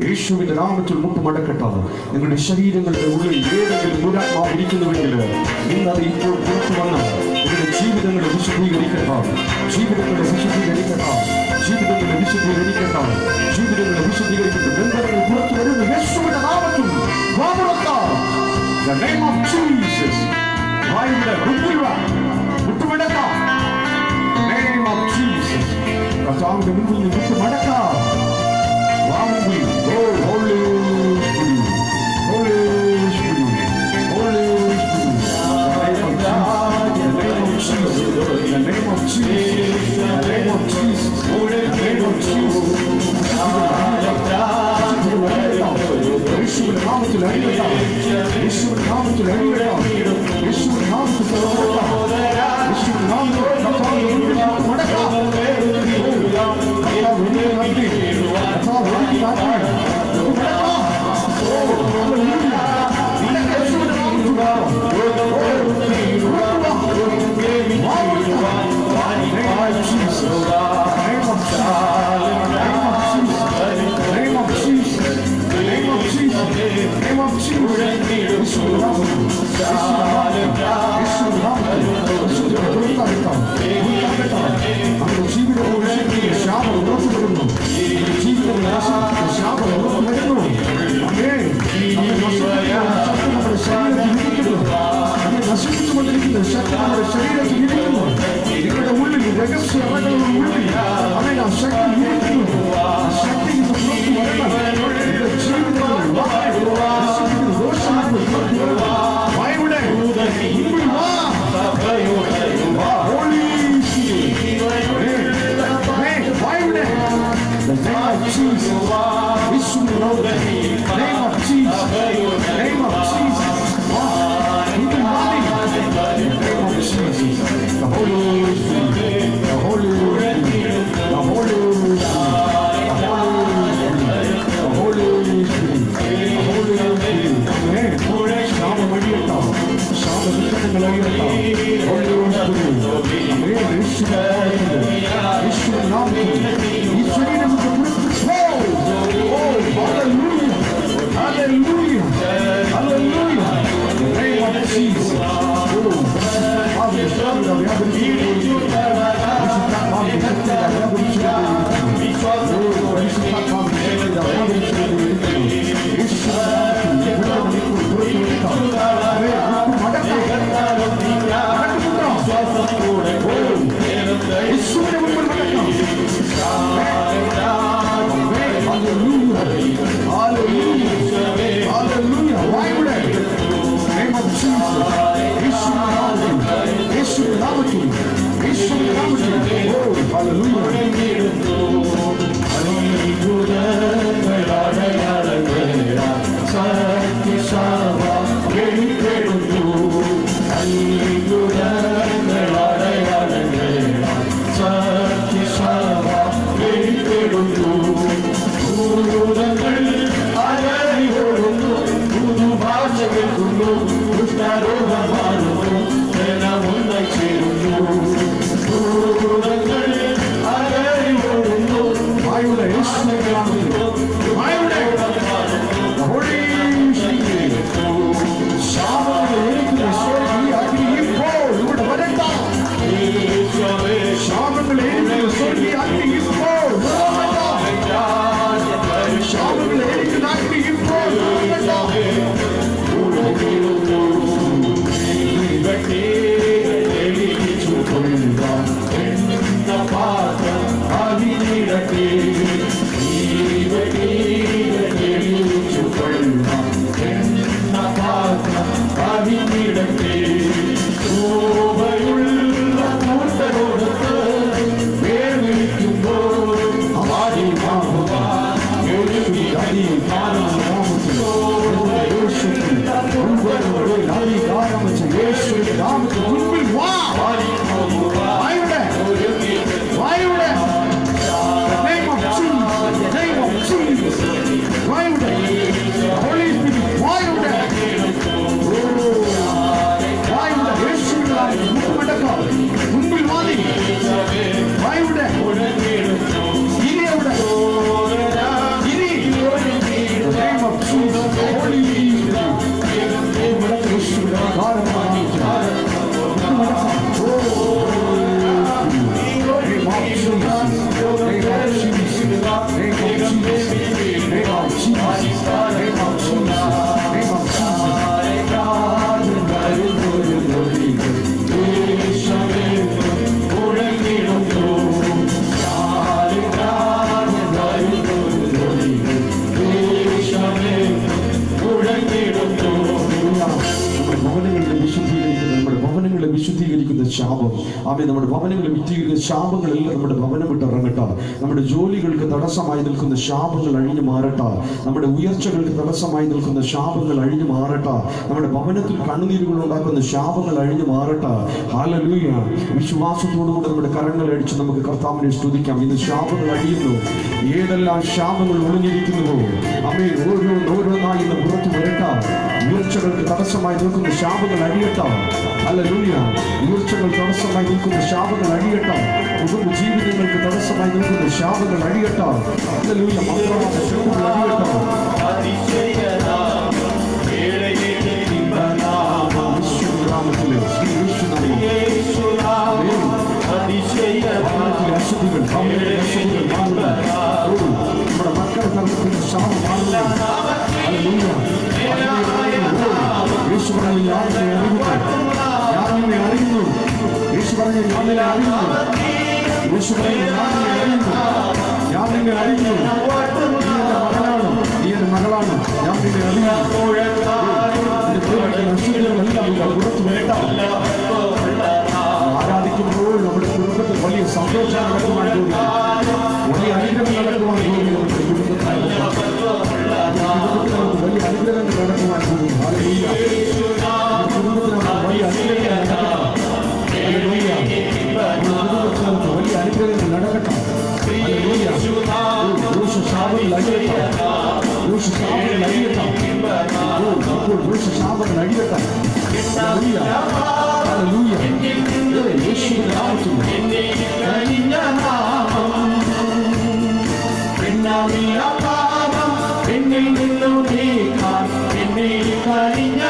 യേശുവിന്റെ നാമത്തിൽ മുട്ടുമടക്കട്ടെ. നിങ്ങളുടെ ശരീരങ്ങളുടെ ഉള്ളിൽ ഏതെങ്കിലും ദുരാത്മാവ് ഇരിക്കുന്നുവെങ്കിൽ ഇന്നത് ഇപ്പോൾ പുറത്തു വന്ന് നിങ്ങളുടെ ജീവിതങ്ങളെ വിശുദ്ധീകരിക്കട്ടെ. ജീവിതങ്ങളെ വിശുദ്ധീകരിക്കട്ടെ. ജീവിതങ്ങളെ വിശുദ്ധീകരിക്കട്ടെ. ജീവിതങ്ങളെ വിശുദ്ധീകരിക്കട്ടെ. ബന്ധങ്ങൾ പുറത്തു വരുന്നു. യേശുവിന്റെ നാമത്തിൽ The name of Jesus. മുട്ടുമടക്കാം. Name of Jesus. കർത്താവിന്റെ മുൻപിൽ നിന്ന് മടക്കാം. വാങ്ങി Holy Spirit, Holy Spirit, Holy Spirit. The name of Jesus, the name of Jesus, the name of Jesus. യേശുവിന്റെ നാമത്തിൽ അടിയടാം. യേശുവിന്റെ നാമത്തിൽ അടിയടാം. യേശുവിന്റെ നാമത്തിൽ യേശുവിന്റെ നാമത്തിൽ കർത്താവിന്റെ മുൻപിൽ മടക്കാം. നിങ്ങളുടെ ഉള്ളിൽ രഹസ്യ ഉള്ളിൽ അവൻ ആ ശക്തി ഇരിക്കുന്നു. ആ ശക്തി മുഴങ്ങിടുന്നു അത്ഭുതങ്ങൾ അടയാളങ്ങളാൽ സത്യസഭ വെളിപ്പെടുന്നു അത്ഭുതങ്ങൾ അടയാളങ്ങളാൽ സത്യസഭ വെളിപ്പെടുന്നു ഭൂതങ്ങൾ അലറിയോടുന്നു പുതുഭാഷ കേൾക്കുന്നു കൃഷ്ണരോഗം മാറുന്നു ജനമൊന്നായി ചേരുന്നു ഭൂതങ്ങൾ അലറിയോടുന്നു വായുടെ വായുടെ ശാപങ്ങളെ ഇപ്പോൾ ഇവിടെ വരണ്ട ശാപങ്ങളെ ഇപ്പോൾ ശാപങ്ങളെ ഇപ്പോൾ ശാപം ആമേൻ. നമ്മുടെ ഭവനങ്ങളെ വിറ്റിരിക്കുന്ന ശാപങ്ങളെല്ലാം നമ്മുടെ ഭവനം വിട്ടിറങ്ങട്ടെ. നമ്മുടെ ജോലികൾക്ക് തടസ്സമായി നിൽക്കുന്ന ശാപങ്ങൾ അഴിഞ്ഞു മാറട്ടെ. നമ്മുടെ ഉയർച്ചകൾക്ക് തടസ്സമായി നിൽക്കുന്ന ശാപങ്ങൾ അഴിഞ്ഞു മാറട്ടെ. നമ്മുടെ ഭവനത്തിൽ കണ്ണുനീരുകൾ ഉണ്ടാക്കുന്ന ശാപങ്ങൾ അഴിഞ്ഞു മാറട്ടെ. ഹല്ലേലൂയ. വിശ്വാസത്തോടുകൂടി നമ്മുടെ കരങ്ങൾ അടിച്ച് നമുക്ക് കർത്താവിനെ സ്തുതിക്കാം. ഇന്ന് ശാപങ്ങൾ അഴിയുന്നു. ഏതെല്ലാം ശാപങ്ങൾ ഒളിഞ്ഞിരിക്കുന്നുവോ ആമേൻ, ഓരോന്നായി ഇന്ന് പുറത്തു വരട്ടെ. ഉയർച്ചകൾക്ക് തടസ്സമായി നിൽക്കുന്ന ശാപങ്ങൾ അഴിയട്ടെ. ഹല്ലേലൂയ. ഉയർച്ചകൾ തടസ്സമായി നിൽക്കുന്ന ശാപങ്ങൾ അഴിയട്ടെ. കുടുംബ ജീവിതങ്ങൾക്ക് തടസ്സമായി നിൽക്കുന്ന ശാപങ്ങൾ അഴിയട്ടെ. ഹല്ലേലൂയ. മക്കളുടെ ശത്രുക്കൾ അഴിയട്ടെ. യേശുനാമത്തിലെ ശ്രീ യേശുനാമം അശുദ്ധികൾ മാറുന്നു. നമ്മുടെ മക്കൾ നൽകുന്ന ശാപം മാറുന്നു. ഹല്ലേലൂയ. യേശു പറഞ്ഞു, ഞാൻ നിന്നെ അറിയുന്നു. യേശു പറഞ്ഞു, ഞാൻ നിന്നെ അറിയുന്നു. യേശു പറഞ്ഞു, ഞാൻ നിന്നെ അറിയുന്നു. നീ എന്റെ മകളാണ്. ഞാൻ നിന്നെ അറിയുന്നു. ആരാധിക്കുമ്പോൾ നമ്മുടെ കുടുംബത്തിൽ വലിയ സന്തോഷം നടക്കുവാൻ പോകുന്നു. വലിയ അനുഗ്രഹം നടക്കുവാൻ പോകുന്നു. നമ്മുടെ കുടുംബത്തിൽ വലിയ അനുഗ്രഹങ്ങൾ നടക്കുവാൻ പോകുന്നു. ഹല്ലേലൂയ. വലിയ അനുഗ്രഹങ്ങൾ നടക്കട്ടെ. ഹല്ലേലൂയ. വലിയ അനുഗ്രഹങ്ങൾ നടക്കട്ടെ. ഹല്ലേലൂയ. ദോഷശാപങ്ങൾ അഴിയട്ടെ. ദോഷശാപങ്ങൾ അഴിയട്ടെ. ഇപ്പോൾ ദോഷശാപങ്ങൾ അഴിയട്ടെ. ഹല്ലേലൂയ. ഹല്ലേലൂയ. യേശുവിന്റെ നാമത്തിൽ എന്നിൽ നിന്നു നീക്കാൻ എന്നിൽ കഴിഞ്ഞ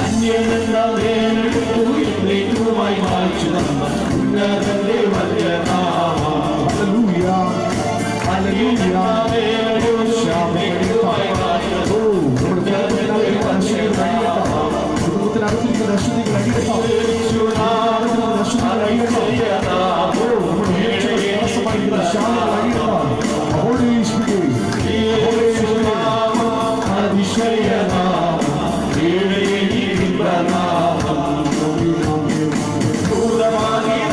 അന്യനെന്ന വേദനയുമായി മായ്ച്ചു തന്ന ഉന്നതന്റെ വലിയ നാമം. ഹല്ലേലൂയ. ഹല്ലേലൂയ. കുടുംബത്തിനകത്തിരിക്കുന്ന അശുദ്ധികൾ അഴിയട്ടെ. അശുദ്ധികൾ അഴിയട്ടെ. ശാപങ്ങൾ അഴിയട്ടെ. ഹോളി സ്പിരിറ്റ്, ഹോളി സ്പിരിറ്റ്, അതിശയനാമം, ദൂതമാകിയ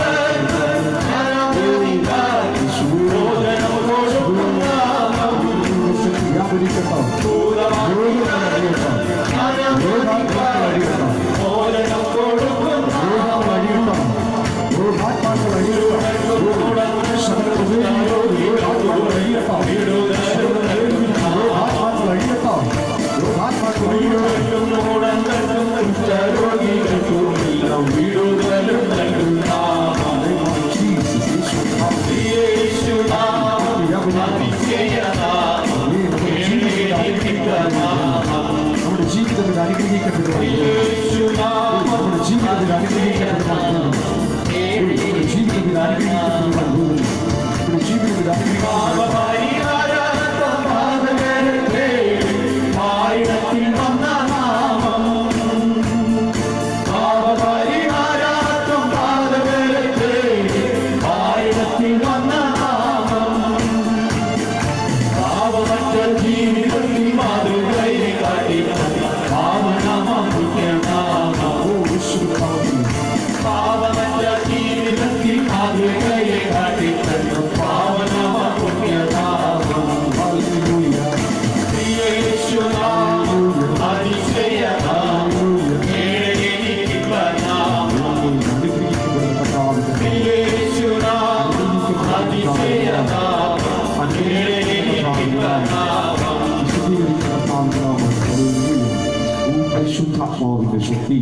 പരിശുദ്ധാത്മാവിന്റെ ശക്തി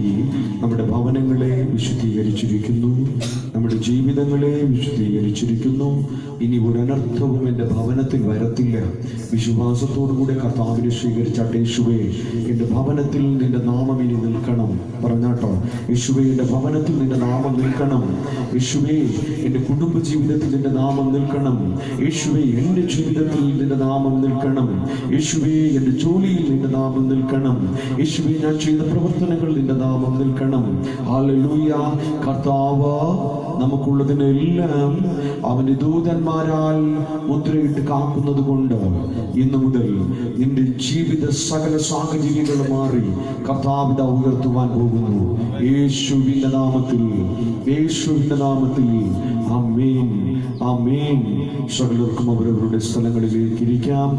നമ്മുടെ ഭവനങ്ങളെ വിശുദ്ധീകരിച്ചിരിക്കുന്നു, നമ്മുടെ ജീവിതങ്ങളെ വിശുദ്ധീകരിച്ചിരിക്കുന്നു. ഇനി ഒരു അനർത്ഥവും എൻ്റെ ഭവനത്തിൽ വരത്തില്ല. വിശ്വാസത്തോടുകൂടി കർത്താവിനെ സ്വീകരിച്ചാട്ടെ. യേശുവേ, എൻ്റെ ഭവനത്തിൽ നിന്റെ നാമം ഇനി നിൽക്കണം. പറഞ്ഞാട്ടോ, യേശുവേ, എൻ്റെ ഭവനത്തിൽ നിന്റെ നാമം നിൽക്കണം. യേശുവേ, എൻ്റെ കുടുംബ ജീവിതത്തിൽ നിന്റെ നാമം നിൽക്കണം. യേശുവേ, എൻ്റെ ജീവിതത്തിൽ നിന്റെ നാമം നിൽക്കണം. യേശുവേ, എൻ്റെ ജോലിയിൽ നിന്റെ നാമം നിൽക്കണം. യേശുവേ, ഞാൻ ചെയ്ത പ്രവർത്തനങ്ങളിൽ നിന്റെ നാമം നിൽക്കണം. ഹല്ലേലൂയ. കർത്താവ് നമുക്കുള്ളതിനെല്ലാം അവന്റെ ദൂതന്മാരാൽ മുദ്രയിട്ട് കാക്കുന്നത് കൊണ്ട് ഇന്നു മുതൽ നിന്റെ ജീവിത സകല സാഹചര്യങ്ങൾ മാറി കർത്താവിനെ ഉയർത്തുവാൻ പോകുന്നു. യേശുവിന്റെ നാമത്തിൽ, യേശുവിന്റെ നാമത്തിൽ. ആമേൻ, ആമേൻ. സകലർക്കും അവരവരുടെ സ്ഥലങ്ങളിലേക്ക് ഇരിക്കാം.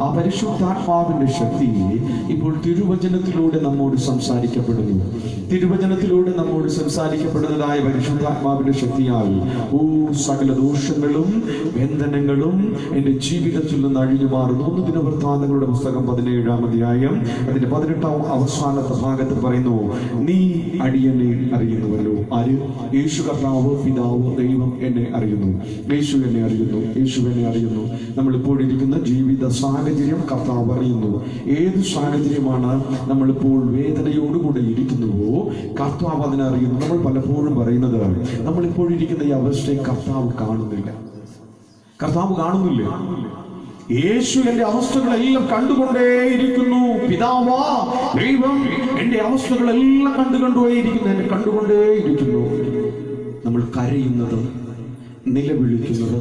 ആ പരിശുദ്ധാത്മാവിന്റെ ശക്തി ഇപ്പോൾ തിരുവചനത്തിലൂടെ നമ്മോട് സംസാരിക്കപ്പെടുന്നു. തിരുവചനത്തിലൂടെ നമ്മോട് സംസാരിക്കപ്പെടുന്നതായ പരിശുദ്ധാത്മാവിന്റെ ശക്തിയാൽ സകല ദോഷങ്ങളും ബന്ധനങ്ങളും എൻ്റെ ജീവിതത്തിൽ നിന്ന് അഴിഞ്ഞു മാറുന്നു. 1 ദിനവൃത്താന്തങ്ങളുടെ പുസ്തകം 17-ാം അധ്യായം അതിന്റെ 18-ാം അവസാനത്തെ ഭാഗത്ത് പറയുന്നു, നീ അടിയനെ അറിയുന്നുവല്ലോ. ആര്? യേശു കർത്താവ്, പിതാവ്, ദൈവം എന്നെ അറിയുന്നു. യേശു എന്നെ അറിയുന്നു. യേശു എന്നെ അറിയുന്നു. നമ്മളിപ്പോൾ ഇരിക്കുന്ന ജീവിത സാഹചര്യം കർത്താവ് അറിയുന്നു. ഏത് സാഹചര്യമാണ് നമ്മളിപ്പോൾ വേദനയോടുകൂടെ ഇരിക്കുന്നുവോ കർത്താവ് അതിനറിയുന്നു. നമ്മൾ പലപ്പോഴും പറയുന്നത് നമ്മളിപ്പോൾ ഇരിക്കുന്ന ഈ അവസ്ഥയെ കർത്താവ് കാണുന്നില്ല. കർത്താവ് കാണുന്നില്ല. യേശു എന്റെ അവസ്ഥകളെല്ലാം കണ്ടുകൊണ്ടേയിരിക്കുന്നു. പിതാവാ ദൈവം എന്റെ അവസ്ഥകളെല്ലാം കണ്ടുകൊണ്ടേയിരിക്കുന്നു, എന്നെ കണ്ടുകൊണ്ടേയിരിക്കുന്നു. നമ്മൾ കരയുന്നത്, നിലവിളിക്കുന്നത്,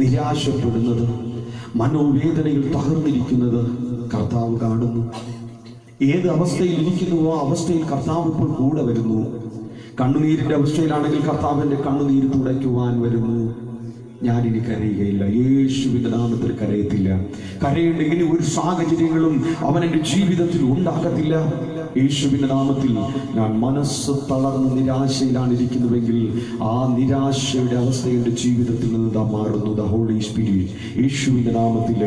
നിരാശപ്പെടുന്നത്, മനോവേദനയിൽ തകർന്നിരിക്കുന്നത് കർത്താവ് കാണുന്നു. ഏത് അവസ്ഥയിൽ ഇരിക്കുന്നുവോ ആ അവസ്ഥയിൽ കർത്താവ് ഇപ്പോൾ കൂടെ വരുന്നു. കണ്ണുനീരിന്റെ അവസ്ഥയിലാണെങ്കിൽ കർത്താവിന്റെ കണ്ണുനീര് തുടയ്ക്കുവാൻ വരുന്നു. ഞാനിനി കരയുകയില്ല. യേശുവിന്റെ നാമത്തിൽ കരയത്തില്ല. കരയേണ്ട ഇനി ഒരു സാഹചര്യങ്ങളും അവൻ എൻ്റെ ജീവിതത്തിൽ ഉണ്ടാകത്തില്ല. യേശുവിന്റെ നാമത്തിൽ ഞാൻ മനസ്സ് തളർന്ന് നിരാശയിലാണ് ഇരിക്കുന്നുവെങ്കിൽ ആ നിരാശയുടെ അവസ്ഥ എൻ്റെ ജീവിതത്തിൽ നിന്ന് മാറുന്നു. The holy spirit. യേശുവിന്റെ നാമത്തിൽ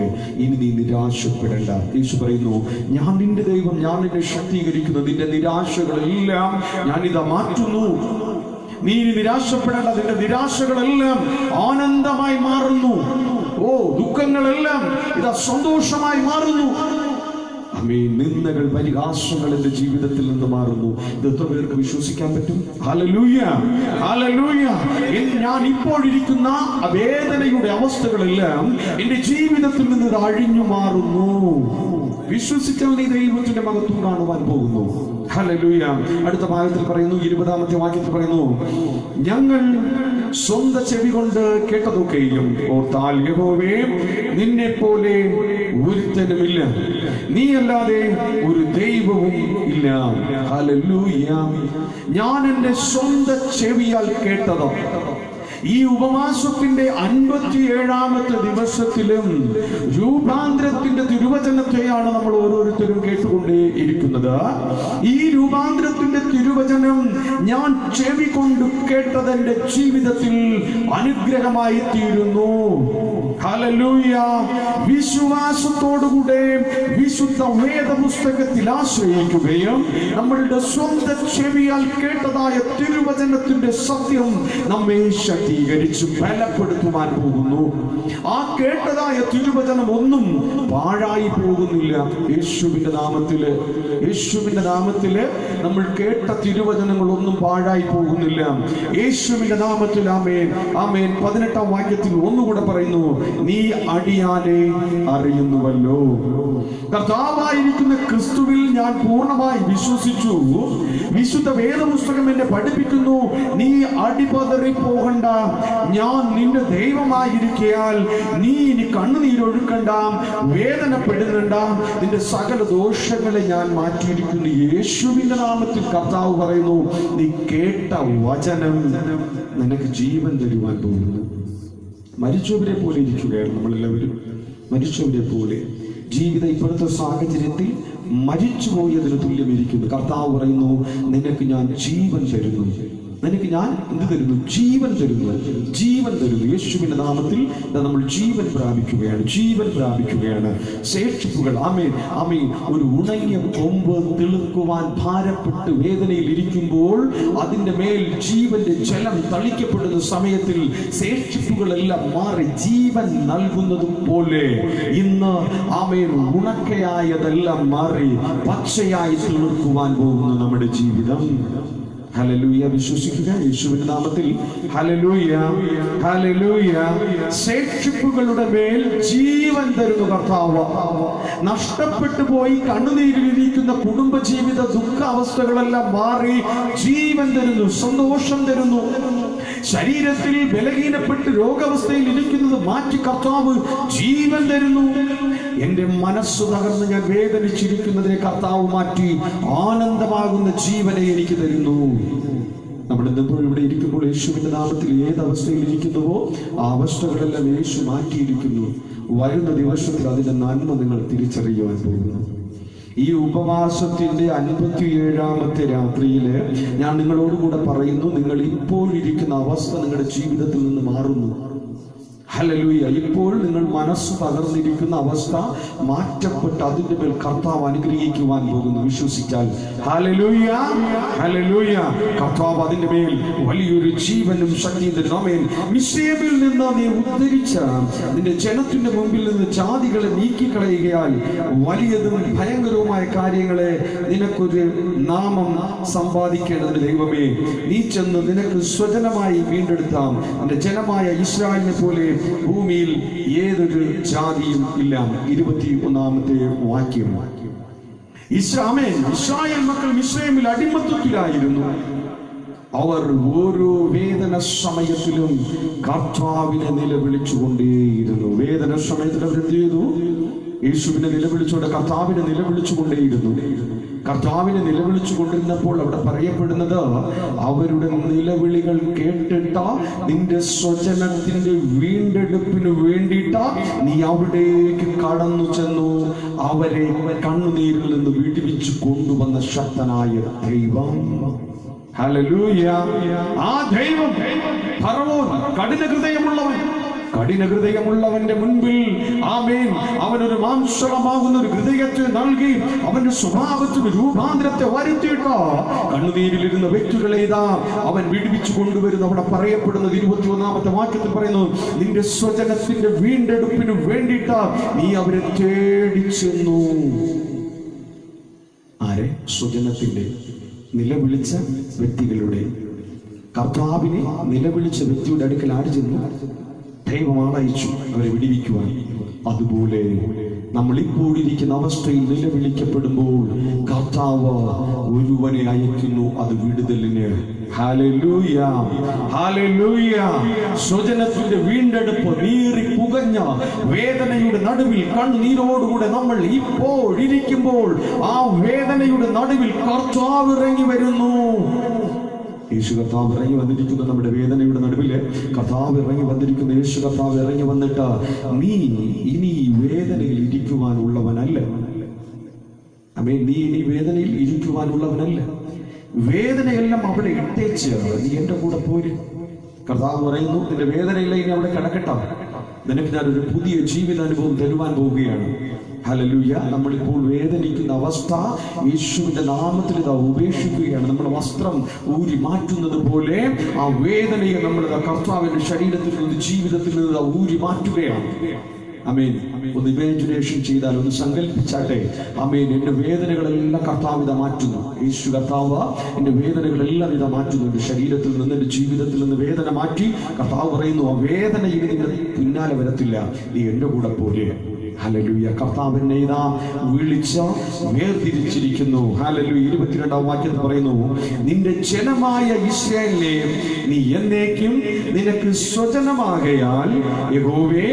ഇനി നീ നിരാശപ്പെടേണ്ട. യേശു പറയുന്നു, ഞാൻ നിന്റെ ദൈവം, ഞാൻ നിന്നെ ശക്തീകരിക്കുന്നു. നിന്റെ നിരാശകളെല്ലാം ഞാനിതാ മാറ്റുന്നു. നീ നിരാശപ്പെടേണ്ട. നിന്റെ നിരാശകളെല്ലാം ആനന്ദമായി മാറുന്നു. ദുഃഖങ്ങളെല്ലാം ഇതാ സന്തോഷമായി മാറുന്നു. നിന്ദകൾ, പരിഹാസങ്ങൾ എന്റെ ജീവിതത്തിൽ നിന്ന് മാറുന്നു. ഇത് എത്ര പേർക്ക് വിശ്വസിക്കാൻ പറ്റും? Hallelujah, hallelujah. ഞാൻ ഇപ്പോൾ ഇരിക്കുന്ന വേദനയുടെ അവസ്ഥകളെല്ലാം എന്റെ ജീവിതത്തിൽ നിന്ന് ഇത് അഴിഞ്ഞു മാറുന്നു. വിശ്വസിച്ചാൽ നീ ദൈവത്തിന്റെ മഹത്വം കാണുവാൻ പോകുന്നു. ഹല്ലേലൂയ. അടുത്ത ഭാഗത്തിൽ പറയുന്നു, 20-ാമത്തെ വാക്യത്തിൽ പറയുന്നു, ഞങ്ങൾ സ്വന്തം ചെവി കൊണ്ട് കേട്ടതൊക്കെയും ഓർത്താൽ യഹോവേ, നിന്നെ പോലെ ഒരുത്തനുമില്ല, നീ അല്ലാതെ ഒരു ദൈവവും ഇല്ല. ഹല്ലേലൂയ. ഞാൻ എൻ്റെ സ്വന്തം ചെവിയാൽ കേട്ടതോ ഈ ഉപവാസത്തിന്റെ 57-ാമത്തെ ദിവസത്തിലും രൂപാന്തരത്തിന്റെ തിരുവചനത്തെയാണ് നമ്മൾ ഓരോരുത്തരും കേട്ടുകൊണ്ടേ ഇരിക്കുന്നത്. ഈ രൂപാന്തരത്തിന്റെ തിരുവചനം ഞാൻ ചെവി കൊണ്ട് കേട്ടത് എൻ്റെ ജീവിതത്തിൽ അനുഗ്രഹമായി തീരുന്നു. ഹല്ലേലൂയ. വിശ്വാസത്തോടുകൂടെ വിശുദ്ധ വേദപുസ്തകത്തിൽ ആശ്രയിക്കുകയും നമ്മളുടെ സ്വന്തം ചെവിയാൽ കേട്ടതായ തിരുവചനത്തിന്റെ സത്യം നമ്മെ ശക്തീകരിച്ച് ബലപ്പെടുത്തുവാൻ പോകുന്നു. ആ കേട്ടതായ തിരുവചനം ഒന്നും പാഴായി പോകുന്നില്ല. യേശുവിന്റെ നാമത്തില്, യേശുവിന്റെ നാമത്തില് നമ്മൾ കേട്ട തിരുവചനങ്ങളൊന്നും പാഴായി പോകുന്നില്ല. യേശുവിന്റെ നാമത്തിൽ ആമേൻ, ആമേൻ. 18-ാം വാക്യത്തിൽ ഒന്നുകൂടെ പറയുന്നു, നീ അടിയാനെ അറിയുന്നുവല്ലോ. കർത്താവായിരിക്കുന്ന ക്രിസ്തുവിൽ ഞാൻ പൂർണ്ണമായി വിശ്വസിച്ചു. വിശുദ്ധ വേദപുസ്തകം എന്നെ പഠിപ്പിക്കുന്നു, നീ അടിപതറി പോകണ്ട. ഞാൻ നിന്റെ ദൈവമായിരിക്കയാൽ നീ ഇനി കണ്ണുനീരൊഴുക്കണ്ട, വേദനപ്പെടുന്നുണ്ട. നിന്റെ സകല ദോഷങ്ങളെ ഞാൻ മാറ്റിയിരിക്കുന്നു. യേശുവിന്റെ നാമത്തിൽ കർത്താവ് പറയുന്നു, നീ കേട്ട വചനം നിനക്ക് ജീവൻ തരുവാൻ പോകുന്നു. മരിച്ചവരെ പോലെ ഇരിക്കുകയാണ് നമ്മളെല്ലാവരും. മരിച്ചവരെ പോലെ ജീവിതം ഇപ്പോഴത്തെ സാഹചര്യത്തിൽ മരിച്ചുപോയതിന് തുല്യമിരിക്കുന്നു. കർത്താവ് പറയുന്നു, നിനക്ക് ഞാൻ ജീവൻ തരുന്നു. നിനക്ക് ഞാൻ എന്ത് തരുന്നു? ജീവൻ തരുന്നു. ജീവൻ തരുന്നു. യേശുവിന്റെ നാമത്തിൽ നമ്മൾ ജീവൻ പ്രാപിക്കുകയാണ്. ശേഷിപ്പുകൾ, ആമേൻ ആമേൻ. ഒരു ഉണങ്ങിയ കൊമ്പ് തിളുക്കുവാൻ ഭാരപ്പെട്ട് വേദനയിൽ ഇരിക്കുമ്പോൾ അതിന്റെ മേൽ ജീവന്റെ ജലം തളിക്കപ്പെടുന്ന സമയത്തിൽ ശേഷിപ്പുകളെല്ലാം മാറി ജീവൻ നൽകുന്നത് പോലെ ഇന്ന് ആമേൻ ഉണക്കയായതെല്ലാം മാറി പച്ചയായി തിളുക്കുവാൻ പോകുന്നു നമ്മുടെ ജീവിതം. ഹല്ലേലൂയ. വിശ്വസിക്കുക യേശുവിന്റെ നാമത്തിൽ. Hallelujah, hallelujah. ശേഷിപ്പുകളുടെ മേൽ ജീവൻ തരുന്നു കർത്താവ്. നഷ്ടപ്പെട്ടു പോയി കണ്ണുനീരിലിരിക്കുന്ന കുടുംബജീവിത ദുഃഖാവസ്ഥകളെല്ലാം മാറി ജീവൻ തരുന്നു, സന്തോഷം തരുന്നു. ശരീരത്തിൽ ബലഹീനപ്പെട്ട് രോഗാവസ്ഥയിൽ ഇരിക്കുന്നത് മാറ്റി കർത്താവ് ജീവൻ തരുന്നു. എന്റെ മനസ്സ് തകർന്ന് ഞാൻ വേദനിച്ചിരിക്കുന്നതിനെ കർത്താവ് മാറ്റി ആനന്ദമാകുന്ന ജീവനെ എനിക്ക് തരുന്നു. നമ്മൾ ഇന്നിപ്പോഴും ഇവിടെ ഇരിക്കുമ്പോൾ യേശുവിന്റെ നാമത്തിൽ ഏത് അവസ്ഥയിൽ ഇരിക്കുന്നുവോ ആ അവസ്ഥകളെല്ലാം യേശു മാറ്റിയിരിക്കുന്നു. വരുന്ന ദിവസത്തിൽ അതിന്റെ നന്മ നിങ്ങൾ തിരിച്ചറിയുവാൻ പോകുന്നു. ഈ ഉപവാസത്തിന്റെ 57ാമത്തെ രാത്രിയില് ഞാൻ നിങ്ങളോടുകൂടെ പറയുന്നു, നിങ്ങൾ ഇപ്പോഴിരിക്കുന്ന അവസ്ഥ നിങ്ങളുടെ ജീവിതത്തിൽ നിന്ന് മാറുന്നു. ഹല്ലേലൂയ. ഇപ്പോൾ നിങ്ങൾ മനസ്സ് തകർന്നിരിക്കുന്ന അവസ്ഥ മാറ്റപ്പെട്ട് അതിന്റെ മേൽ കർത്താവ് അനുഗ്രഹിക്കുവാൻ പോകുന്നു. വിശ്വസിച്ചാൽ ഹല്ലേലൂയ, ഹല്ലേലൂയ. കർത്താവ് അതിന്റെ മേൽ വലിയൊരു ജീവനും ശക്തിയും തരുന്നു. ആമേൻ. മിസ്രയീമിൽ നിന്ന് നീ ഉദ്ധരിച്ച നിന്റെ ജനത്തിന്റെ മുമ്പിൽ നിന്ന് ജാതികളെ നീക്കിക്കളയുകയാൽ വലിയതും ഭയങ്കരവുമായ കാര്യങ്ങളെ നിനക്കൊരു നാമം സമ്പാദിക്കേണ്ടതിന് ദൈവമേ, നീ ചെന്ന് നിനക്ക് സ്വജനമായി വീണ്ടെടുത്താം നിന്റെ ജനമായ ഇസ്രായേലിനെ പോലെ ഭൂമിയിൽ ഏതൊരു ജാതിയും ഇല്ല. 21ാമത്തെ വാക്യം. ഇസ്രായേൽ മക്കൾ മിസ്രയീമിൽ അടിമത്തത്തിലായിരുന്നു. അവർ ഓരോ വേദന സമയത്തിലും കർത്താവിനെ നിലവിളിച്ചുകൊണ്ടേയിരുന്നു. വേദന സമയത്തിൽ അവരെന്ത് ചെയ്തു? യേശുവിനെ നിലവിളിച്ചുകൊണ്ട് കർത്താവിനെ നിലവിളിച്ചുകൊണ്ടേയിരുന്നു. കർത്താവിനെ നിലവിളിച്ചുകൊണ്ടിരുന്നപ്പോൾ അവിടെ പറയപ്പെടുന്നത്, അവരുടെ നിലവിളികൾ കേട്ടിട്ട നിന്റെ സ്വജനത്തിന്റെ വീണ്ടെടുപ്പിന് വേണ്ടിയിട്ട് നീ അവിടേക്ക് കടന്നു ചെന്നു അവരെ കണ്ണുനീരിൽ നിന്ന് വിടുവിച്ചു കൊണ്ടുവന്ന ശക്തനായ ദൈവം. ഹല്ലേലൂയ. ആ ദൈവം ഫറവോൻ കഠിന ഹൃദയമുള്ളവന്റെ മുൻപിൽ ആമേൻ അവനൊരു മാംസളമാകുന്ന ഒരു ഹൃദയത്തെ നൽകി അവന്റെ സ്വഭാവത്തിന് രൂപാന്തരത്തെ വരുത്തിയിട്ട് കണ്ണുനീരിലിരുന്ന വ്യക്തികളെ ഇതാ അവൻ വിടുവിച്ചു കൊണ്ടുവരുന്നു. അവിടെ പറയപ്പെടുന്നത് 21ാമത്തെ വാക്യത്തിൽ പറയുന്നു, നിന്റെ സ്വജനത്തിന്റെ വീണ്ടെടുപ്പിന് വേണ്ടിയിട്ട് നീ അവരെ തേടി ചെന്നു. ആരെ? സ്വജനത്തിന്റെ നിലവിളിച്ച വ്യക്തികളുടെ, കർത്താവിനെ നിലവിളിച്ച വ്യക്തിയുടെ അടുക്കൽ ആര് ചെന്നു? ദൈവം ആളയച്ചു അവരെ വിടിവിക്കുവാൻ. അതുപോലെ നമ്മൾ ഇപ്പോഴിരിക്കുന്ന അവസ്ഥയിൽ നിലവിളിക്കപ്പെടുമ്പോൾ കർത്താവ് ഒരുവനെ അയക്കുന്നു, അത് വിടുതലിന്. Hallelujah, hallelujah. സ്വജനത്തിന്റെ വീണ്ടെടുപ്പ് നീറി പുകഞ്ഞ വേദനയുടെ നടുവിൽ കണ്ണുനീരോടുകൂടെ നമ്മൾ ഇപ്പോഴിരിക്കുമ്പോൾ ആ വേദനയുടെ നടുവിൽ കർത്താവ് ഇറങ്ങി വരുന്നു. യേശു കർത്താവ് ഇറങ്ങി വന്നിരിക്കുന്ന നമ്മുടെ വേദനയുടെ നടുവില് കർത്താവ് ഇറങ്ങി വന്നിരിക്കുന്ന യേശു കർത്താവ് ഇറങ്ങി വന്നിട്ട്, നീ ഇനി വേദനയിൽ ഇരിക്കുവാനുള്ളവനല്ല. ആമേൻ. നീ ഇനി വേദനയിൽ ഇരിക്കുവാനുള്ളവനല്ല. വേദനയെല്ലാം അവിടെ ഇട്ടേച്ച് നീ എന്റെ കൂടെ പോര്. കർത്താവ് പറയുന്നു, നിന്റെ വേദനയില്ല ഇനി അവിടെ കിടക്കട്ടെ, നിനക്ക് ഞാനൊരു പുതിയ ജീവിതാനുഭവം തരുവാൻ പോവുകയാണ്. ഹല്ലേലൂയ. നമ്മളിപ്പോൾ വേദനിക്കുന്ന അവസ്ഥ യേശുവിന്റെ നാമത്തിൽ ഇതാ ഉപേക്ഷിക്കുകയാണ്. നമ്മുടെ വസ്ത്രം ഊരി മാറ്റുന്നത് പോലെ ആ വേദനയെ നമ്മൾ കർത്താവിന്റെ ശരീരത്തിൽ നിന്ന് ജീവിതത്തിൽ നിന്ന് ഊരി മാറ്റുകയാണ്. ആമേൻ. ഒന്ന് ഇമാജിനേഷൻ ചെയ്താൽ, ഒന്ന് സങ്കല്പിച്ചാട്ടെ. ആമേൻ. എന്റെ വേദനകളെല്ലാം കർത്താവ് ഇതാ മാറ്റുന്നു. യേശു കർത്താവ് എന്റെ വേദനകളെല്ലാം ഇതാ മാറ്റുന്നു. എന്റെ ശരീരത്തിൽ നിന്ന് എന്റെ ജീവിതത്തിൽ നിന്ന് വേദന മാറ്റി കർത്താവ് പറയുന്നു, ആ വേദന ഇനി നിന്റെ പിന്നാലെ വരത്തില്ല, നീ എന്റെ കൂടെ പോലെ. ഹല്ലേലൂയ. കർത്താവിനെ ഇതാ വിളിച്ച് വേർതിരിച്ചിരിക്കുന്നു. ഹല്ലേലൂയ. 22ാം വാക്യത്തിൽ പറയുന്നു, നിന്റെ ജനമായ ഇസ്രായേലിനെ നീ എന്നേക്കും നിനക്ക് സ്വജനമാകയാൽ യഹോവേ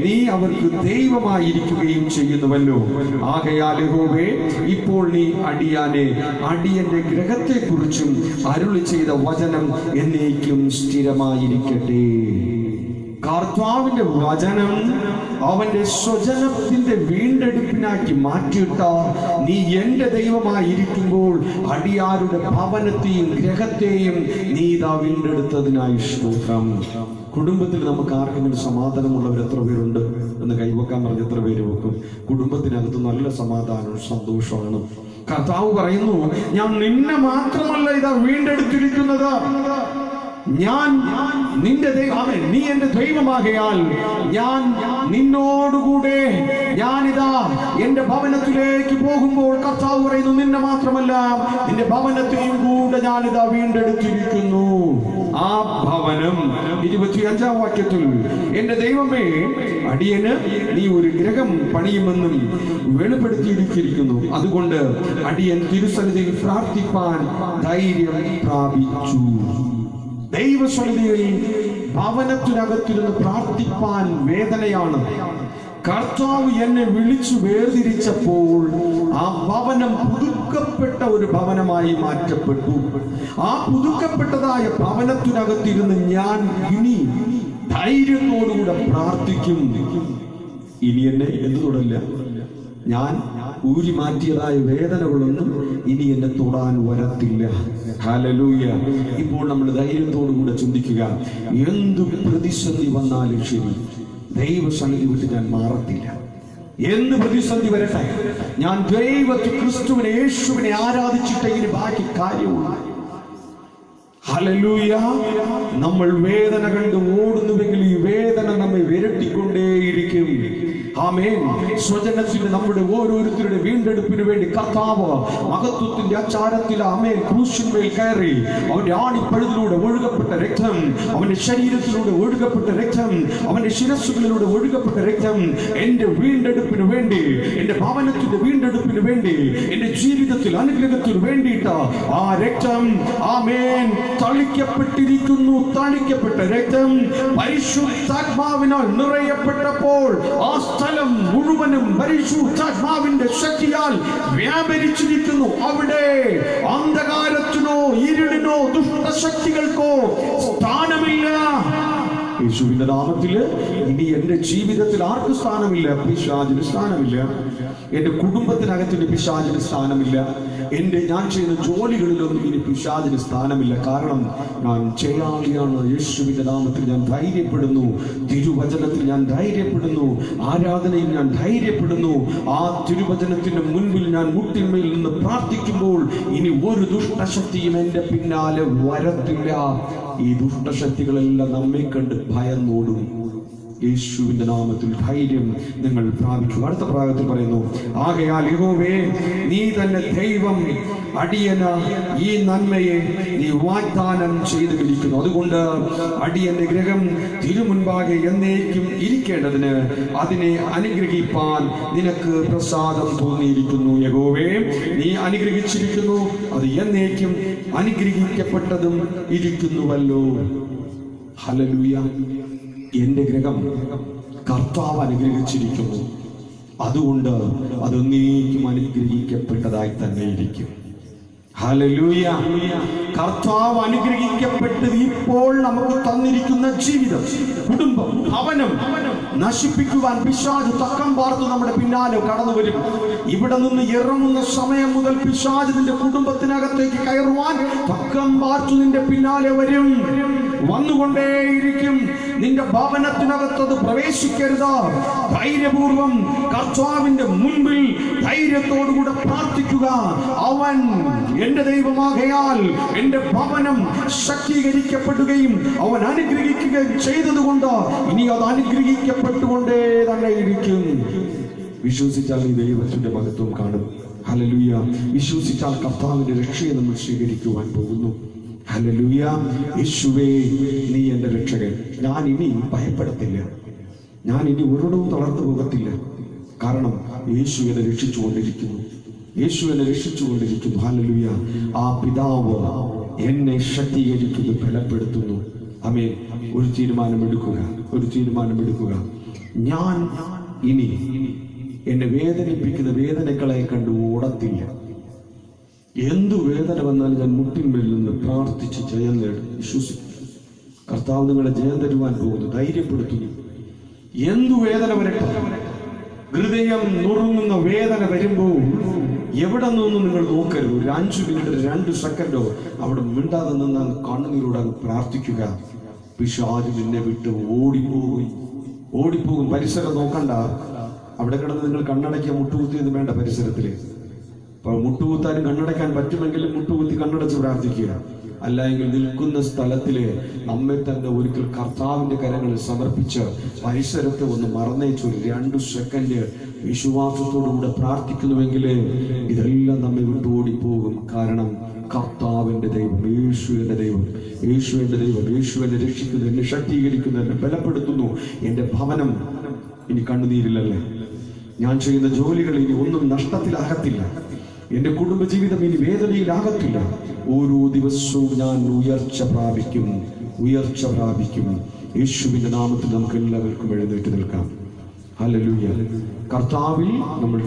നീ അവർക്ക് ദൈവമായിരിക്കുകയും ചെയ്യുന്നുവല്ലോ. ആകയാൽ യഹോവേ ഇപ്പോൾ നീ അടിയന്റെ ഗ്രഹത്തെ കുറിച്ചും അരുളി ചെയ്ത വചനം എന്നേക്കും സ്ഥിരമായിരിക്കട്ടെ. കർത്താവിന്റെ വചനം അവന്റെ സ്വജനത്തിന്റെ വീണ്ടെടുപ്പിനാക്കി മാറ്റിയിട്ട നീ എന്റെ ദൈവമായിരിക്കുമ്പോൾ അടിയാരുടെ ഭവനത്തെയും ഗ്രഹത്തെയും നീ ഇതാ വീണ്ടെടുത്തതിനായി സ്തോത്രം. കുടുംബത്തിൽ നമുക്ക് ആർക്കെങ്കിലും സമാധാനമുള്ളവർ എത്ര പേരുണ്ട് എന്ന് കൈവക്കാൻ പറഞ്ഞ് എത്ര പേര് വെക്കും? കുടുംബത്തിനകത്ത് നല്ല സമാധാനവും സന്തോഷമാണ്. കർത്താവ് പറയുന്നു, ഞാൻ നിന്നെ മാത്രമല്ല ഇതാ വീണ്ടെടുത്തിരിക്കുന്നത്, ഞാൻ നിന്റെ ദൈവമേ, നീ എന്റെ ദൈവമാകയാൽ ഞാൻ നിന്നോടുകൂടെ ഞാനിതാ എന്റെ ഭവനത്തിലേക്ക് പോകുമ്പോൾ കർത്താവ് പറയുന്നു, നിന്നെ മാത്രമല്ല നിന്റെ ഭവനത്തെയും കൂടെ ഞാനിതാ വീണ്ടെടുത്തിരിക്കുന്നു. ആ ഭവനം 25-ാം വാക്യത്തിൽ, എന്റെ ദൈവമേ, അടിയന് നീ ഒരു ഗൃഹം പണിയുമെന്നും വെളിപ്പെടുത്തിയിരിക്കുന്നു. അതുകൊണ്ട് അടിയൻ തിരുസന്നിധിയിൽ പ്രാർത്ഥിപ്പാൻ ധൈര്യം പ്രാപിച്ചു. ദൈവസന്നിധിയിൽ ഭവനത്തിനകത്തിരുന്ന് പ്രാർത്ഥിപ്പാൻ വേദനയാണ്. കർത്താവ് എന്നെ വിളിച്ചു വേർതിരിച്ചപ്പോൾ ആ ഭവനം പുതുക്കപ്പെട്ട ഒരു ഭവനമായി മാറ്റപ്പെട്ടു. ആ പുതുക്കപ്പെട്ടതായ ഭവനത്തിനകത്തിരുന്ന് ഞാൻ ഇനി ധൈര്യത്തോടുകൂടെ പ്രാർത്ഥിക്കും. ഇനി എന്നെ എന്ത് തൊടില്ല, ഞാൻ ഊരി മാറ്റിയതായ വേദനകളൊന്നും ഇനി എന്നെ തൊടാൻ വരത്തില്ല. ഹല്ലേലൂയ. ഇപ്പോൾ നമ്മൾ ധൈര്യത്തോടു കൂടെ ചിന്തിക്കുക, എന്തു പ്രതിസന്ധി വന്നാലും ശരി ദൈവസന്നിധി വിട്ട് ഞാൻ മാറത്തില്ല. എന്ത് പ്രതിസന്ധി വരട്ടെ, ഞാൻ ദൈവത്തെ ക്രിസ്തുവിനെ യേശുവിനെ ആരാധിച്ചിട്ട് ഇനി ബാക്കി കാര്യമുള്ളൂ. ഹല്ലേലൂയ. നമ്മൾ വേദന കണ്ട് ഓടുന്നുവെങ്കിൽ ഈ വേദന നമ്മെ വിരട്ടിക്കൊണ്ടേയിരിക്കും. ആമേൻ. സ്വജനത്തിന് നമ്മുടെ ഓരോരുത്തരുടെ വീണ്ടെടുപ്പിന് വേണ്ടി കർത്താവ് മഹത്വത്തിന്റെ അച്ചാരത്തിൽ ആമേൻ ക്രൂശിന്മേൽ കയറി അവന്റെ ആണിപ്പഴുതിലൂടെ ഒഴുകപ്പെട്ട രക്തം, അവന്റെ ശരീരത്തിലൂടെ ഒഴുകപ്പെട്ട രക്തം, അവന്റെ ശിരസ്സുകളിലൂടെ ഒഴുകപ്പെട്ട രക്തം എന്റെ വീണ്ടെടുപ്പിന് വേണ്ടി, എന്റെ ഭവനത്തിന്റെ വീണ്ടെടുപ്പിന് വേണ്ടി, എന്റെ ജീവിതത്തിൽ അനുഗ്രഹത്തിന് വേണ്ടിയിട്ട് ആ രക്തം ആമേൻ തളിക്കപ്പെട്ടിരിക്കുന്നു. തളിക്കപ്പെട്ട രക്തം പരിശുദ്ധാത്മാവിനാൽ നിറയപ്പെട്ടപ്പോൾ ആ സ്ഥലം മുഴുവനും പരിശുദ്ധാത്മാവിന്റെ ശക്തിയാൽ വ്യാപരിച്ചിരിക്കുന്നു. അവിടെ അന്ധകാരത്തിനോ ഇരുളിനോ ദുഷ്ടശക്തികൾക്കോ സ്ഥാനമില്ല. യേശുവിന്റെ നാമത്തില് ഇനി എന്റെ ജീവിതത്തിൽ ആർക്കും സ്ഥാനമില്ല. പിശാചിന് സ്ഥാനമില്ല. എന്റെ കുടുംബത്തിനകത്തിന് പിശാചിന് സ്ഥാനമില്ല. ഞാൻ ചെയ്യുന്ന ജോലികളിലൊന്നും ഇനി പിശാചിന് സ്ഥാനമില്ല. കാരണം ഞാൻ ജയാളിയാണ്. യേശുവിന്റെ നാമത്തിൽ ഞാൻ ധൈര്യപ്പെടുന്നു. തിരുവചനത്തിൽ ഞാൻ ധൈര്യപ്പെടുന്നു. ആരാധനയിൽ ഞാൻ ധൈര്യപ്പെടുന്നു. ആ തിരുവചനത്തിന്റെ മുൻപിൽ ഞാൻ മുട്ടിന്മേൽ നിന്ന് പ്രാർത്ഥിക്കുമ്പോൾ ഇനി ഒരു ദുഷ്ടശക്തിയും എന്റെ പിന്നാലെ വരത്തില്ല. ഈ ദുഷ്ടശക്തികളെല്ലാം നമ്മെ കണ്ട് ഭയന്നോടും. യേശുവിന്റെ നാമത്തിൽ ധൈര്യം നിങ്ങൾ പ്രാപിക്കുക. അടുത്ത പ്രായത്തിൽ പറയുന്നു, ആകയാൽ യഹോവേ, നീ തന്നെ ദൈവം, അടിയന ഈ നന്മയെ നീ വാഗ്ദാനം ചെയ്തിരിക്കുന്നു. അതുകൊണ്ട് അടിയന്റെ ഗൃഹം തിരുമുൻപാകെ എന്നേക്കും ഇരിക്കേണ്ടതിന് അതിനെ അനുഗ്രഹിപ്പാൻ നിനക്ക് പ്രസാദം തോന്നിയിരിക്കുന്നു. യഹോവേ, നീ അനുഗ്രഹിച്ചിരിക്കുന്നു, അത് എന്നേക്കും അനുഗ്രഹിക്കപ്പെട്ടതും ഇരിക്കുന്നുവല്ലോ. ഹല്ലേലൂയ. എന്റെ ഗൃഹം കർത്താവ് അനുഗ്രഹിച്ചിരിക്കുന്നു. അതുകൊണ്ട് അത് എന്നേക്കും അനുഗ്രഹിക്കപ്പെട്ടതായി തന്നെ ഇരിക്കും. ഹല്ലേലൂയ. കർത്താവ് അനുഗ്രഹിക്കപ്പെട്ടത് ഇപ്പോൾ നമുക്ക് തന്നിരിക്കുന്ന ജീവിതം, കുടുംബം, ഭവനം നശിപ്പിക്കുവാൻ പിശാച് തക്കം പാർത്ത് നമ്മുടെ പിന്നാലെ കടന്നു വരും. ഇവിടെ നിന്ന് ഇറങ്ങുന്ന സമയം മുതൽ പിശാച് നിന്റെ കുടുംബത്തിനകത്തേക്ക് കയറുവാൻ തക്കം പാർത്തു നിന്റെ പിന്നാലെ വരും, വന്നുകൊണ്ടേയിരിക്കും. നിന്റെ ഭവനത്തിനകത്തത് പ്രവേശിക്കരുത്. ധൈര്യപൂർവം കർത്താവിന്റെ മുൻപിൽ ധൈര്യത്തോടുകൂടെ പ്രാർത്ഥിക്കുക. അവൻ എന്റെ ദൈവമാകയാൽ എന്റെ ഭവനം ശക്തീകരിക്കപ്പെടുകയും അവൻ അനുഗ്രഹിക്കുകയും ചെയ്തതുകൊണ്ട് ഇനി അത് അനുഗ്രഹിക്കപ്പെട്ടുകൊണ്ടേ തന്നെ ഇരിക്കും. വിശ്വസിച്ചാൽ ഈ ദൈവത്തിന്റെ മഹത്വം കാണും. ഹല്ലേലൂയ. വിശ്വസിച്ചാൽ കർത്താവിന്റെ രക്ഷയെ നമ്മൾ സ്വീകരിക്കുവാൻ പോകുന്നു. ഹല്ലേലൂയ. യേശുവേ, നീ എന്റെ രക്ഷകൻ. ഞാൻ ഇനി ഭയപ്പെടത്തില്ല. ഞാൻ ഇനി ഒരിടവും തളർന്നു പോകത്തില്ല. കാരണം യേശു എന്നെ രക്ഷിച്ചുകൊണ്ടിരിക്കുന്നു. യേശു എന്നെ രക്ഷിച്ചുകൊണ്ടിരിക്കുന്നു. ഹല്ലേലൂയ. ആ പിതാവ് എന്നെ ശക്തീകരിക്കുന്നു, ബലപ്പെടുത്തുന്നു. ആമേൻ. ഒരു തീരുമാനമെടുക്കുക. ഞാൻ ഇനി എന്നെ വേദനിപ്പിക്കുന്ന വേദനകളെ കണ്ട് ഓടത്തില്ല. എന്തു വേദന വന്നാലും ഞാൻ മുട്ടിന്മേൽ നിന്ന് പ്രാർത്ഥിച്ച് ജയം നേടും. വിശ്വസിക്കും. കർത്താവ് നിങ്ങളെ ജയം തരുവാൻ പോകുന്നു. ധൈര്യപ്പെടുത്തുന്നു. എന്തു വേദന വരട്ടെ, ഹൃദയം നുറുങ്ങുന്ന വേദന വരുമ്പോൾ എവിടെ നിന്നും നിങ്ങൾ നോക്കരുത്. ഒരു 5 മിനിറ്റ് 2 സെക്കൻഡോ അവിടെ മിണ്ടാതെ നിന്ന് കണ്ണുനീരോടെ പ്രാർത്ഥിക്കുക. പിശാച് നിന്നെ വിട്ട് ഓടിപ്പോകും. പരിസരം നോക്കണ്ട. അവിടെ കിടന്ന് നിങ്ങൾ കണ്ണടയ്ക്കുക. മുട്ടുകുത്തിയത് വേണ്ട. പരിസരത്തില് മുട്ടുകുത്താനും കണ്ണടയ്ക്കാൻ പറ്റുമെങ്കിൽ മുട്ടുകുത്തി കണ്ണടച്ച് പ്രാർത്ഥിക്കുക. അല്ലെങ്കിൽ നിൽക്കുന്ന സ്ഥലത്തില് നമ്മെ തന്നെ ഒരിക്കൽ കർത്താവിന്റെ കരങ്ങളിൽ സമർപ്പിച്ച് പരിസരത്തെ ഒന്ന് മറന്നേച്ച് ഒരു 2 സെക്കൻഡ് വിശ്വാസത്തോടുകൂടെ പ്രാർത്ഥിക്കുന്നുവെങ്കിൽ ഇതെല്ലാം നമ്മെ വിട്ട് ഓടിപ്പോകും. കാരണം കർത്താവിന്റെ ദൈവം, യേശുവിന്റെ ദൈവം, യേശുവിന്റെ ദൈവം, യേശു എന്നെ രക്ഷിക്കുന്നു, എന്നെ ശക്തീകരിക്കുന്നു, എന്നെ ബലപ്പെടുത്തുന്നു. എന്റെ ഭവനം ഇനി കണ്ണുനീരിലല്ലേ. ഞാൻ ചെയ്യുന്ന ജോലികൾ ഇനി ഒന്നും നഷ്ടത്തിലാകത്തില്ല. എന്റെ കുടുംബജീവിതം ഇനി വേദനയിലാകത്തില്ല. ഓരോ ദിവസവും ഞാൻ ഉയർച്ച പ്രാപിക്കും. യേശുവിന്റെ നാമത്തിൽ നമുക്ക് എല്ലാവർക്കും എഴുന്നേറ്റ് നിൽക്കാം. ഹല്ലേലൂയ. കർത്താവിൽ നമ്മൾ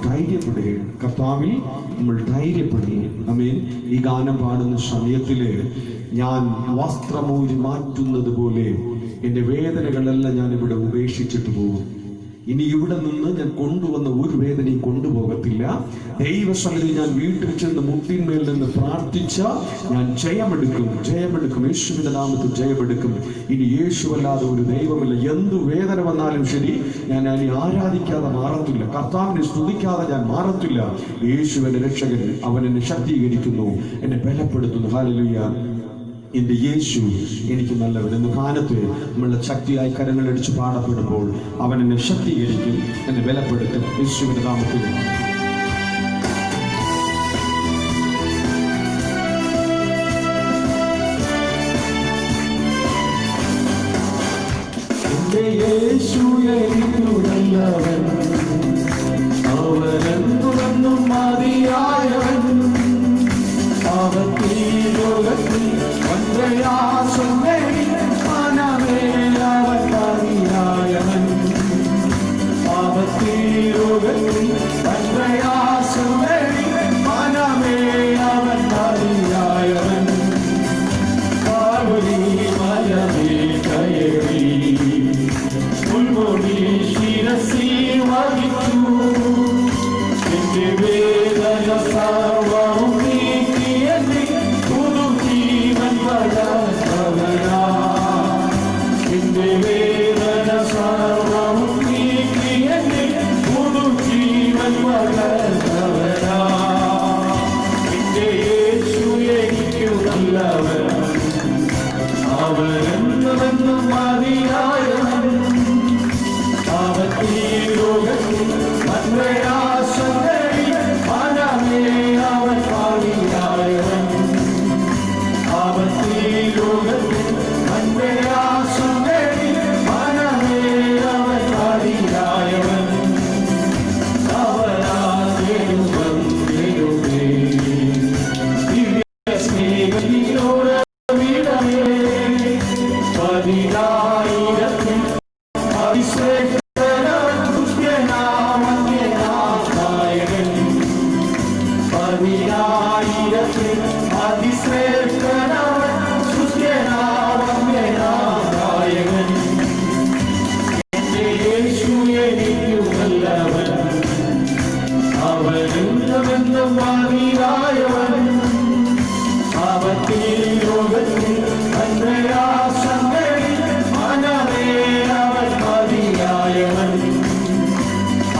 ധൈര്യപ്പെടുകയും ആമേൻ. ഈ ഗാനം പാടുന്ന സമയത്തില് ഞാൻ വസ്ത്രമൂരി മാറ്റുന്നത് പോലെ എന്റെ വേദനകളെല്ലാം ഞാൻ ഇവിടെ ഉപേക്ഷിച്ചിട്ട് പോകും. ഇനി ഇവിടെ നിന്ന് ഞാൻ കൊണ്ടുവന്ന ഒരു വേദനയും കൊണ്ടുപോകത്തില്ല. ദൈവസന്നിധി ഞാൻ വീട്ടിൽ ചെന്ന് മുട്ടിന്മേൽ നിന്ന് പ്രാർത്ഥിച്ച ഞാൻ ജയമെടുക്കും. യേശുവിന്റെ നാമത്തിൽ ജയമെടുക്കും. ഇനി യേശുവല്ലാതെ ഒരു ദൈവമില്ല. എന്തു വേദന വന്നാലും ശരി, ഞാൻ അതിനെ ആരാധിക്കാതെ മാറത്തില്ല. കർത്താവിനെ സ്തുതിക്കാതെ ഞാൻ മാറത്തില്ല. യേശുവിന്റെ രക്ഷകൻ, അവൻ എന്നെ ശക്തീകരിക്കുന്നു, എന്നെ ബലപ്പെടുത്തുന്നു. ഹല്ലേലൂയ. എന്റെ യേശു എനിക്ക് നല്ലവൻ എന്ന് ഗാനത്തെ നമ്മളുടെ ശക്തിയായി കരങ്ങളടിച്ച് പാടപ്പെടുമ്പോൾ അവൻ എന്നെ ശക്തീകരിക്കും, എന്നെ ബലപ്പെടുത്തും. യേശുവിന്റെ നാമത്തിൽ എന്റെ യേശു എനിക്ക് നല്ലവൻ, അവനെന്നും മതിയായവൻ. ലോകത്തിൽ പ്രയാസം മനമേ അവൻ മതിയായവൻ. ലോകത്തിൽ പ്രയാസം മനമേ അവൻ മതിയായവൻ. കാൽവരി മലമേൽ കയറി മുൾമുടി ശിരസിൽ വഹിച്ചു. എന്റെ വേദന സർവ്വവും എന്റെ വേദന സർവ്വവും നീക്കി എന്നെ പുതുജീവൻ പകർന്നവനാ. എന്റെ യേശു എനിക്കു നല്ലവൻ, അവനെന്നും മതിയായവൻ. അവൻ ഈ ലോകത്തിൽ പ്രയാസങ്ങളിൽ മനമേ അവൻ മതിയായവൻ. അവൻ ഈ ലോകത്തിൽ പ്രയാസങ്ങളിൽ മനമേ അവൻ മതിയായവൻ. അവനാകും ദിവ്യ സ്നേഹത്തിലൂടെ വിടമേ. 10,000 അതിശ്രേഷ്ഠനാം നായകൻ. 10,000 അതിശ്രേഷ്ഠനാം നായകൻ. എന്റെ യേശു എനിക്കു നല്ലവൻ, അവനെന്നും മതിയായവൻ. അവൻ ഈ ലോകത്തിൽ പ്രയാസങ്ങളിൽ മനമേ അവൻ മതിയായവൻ.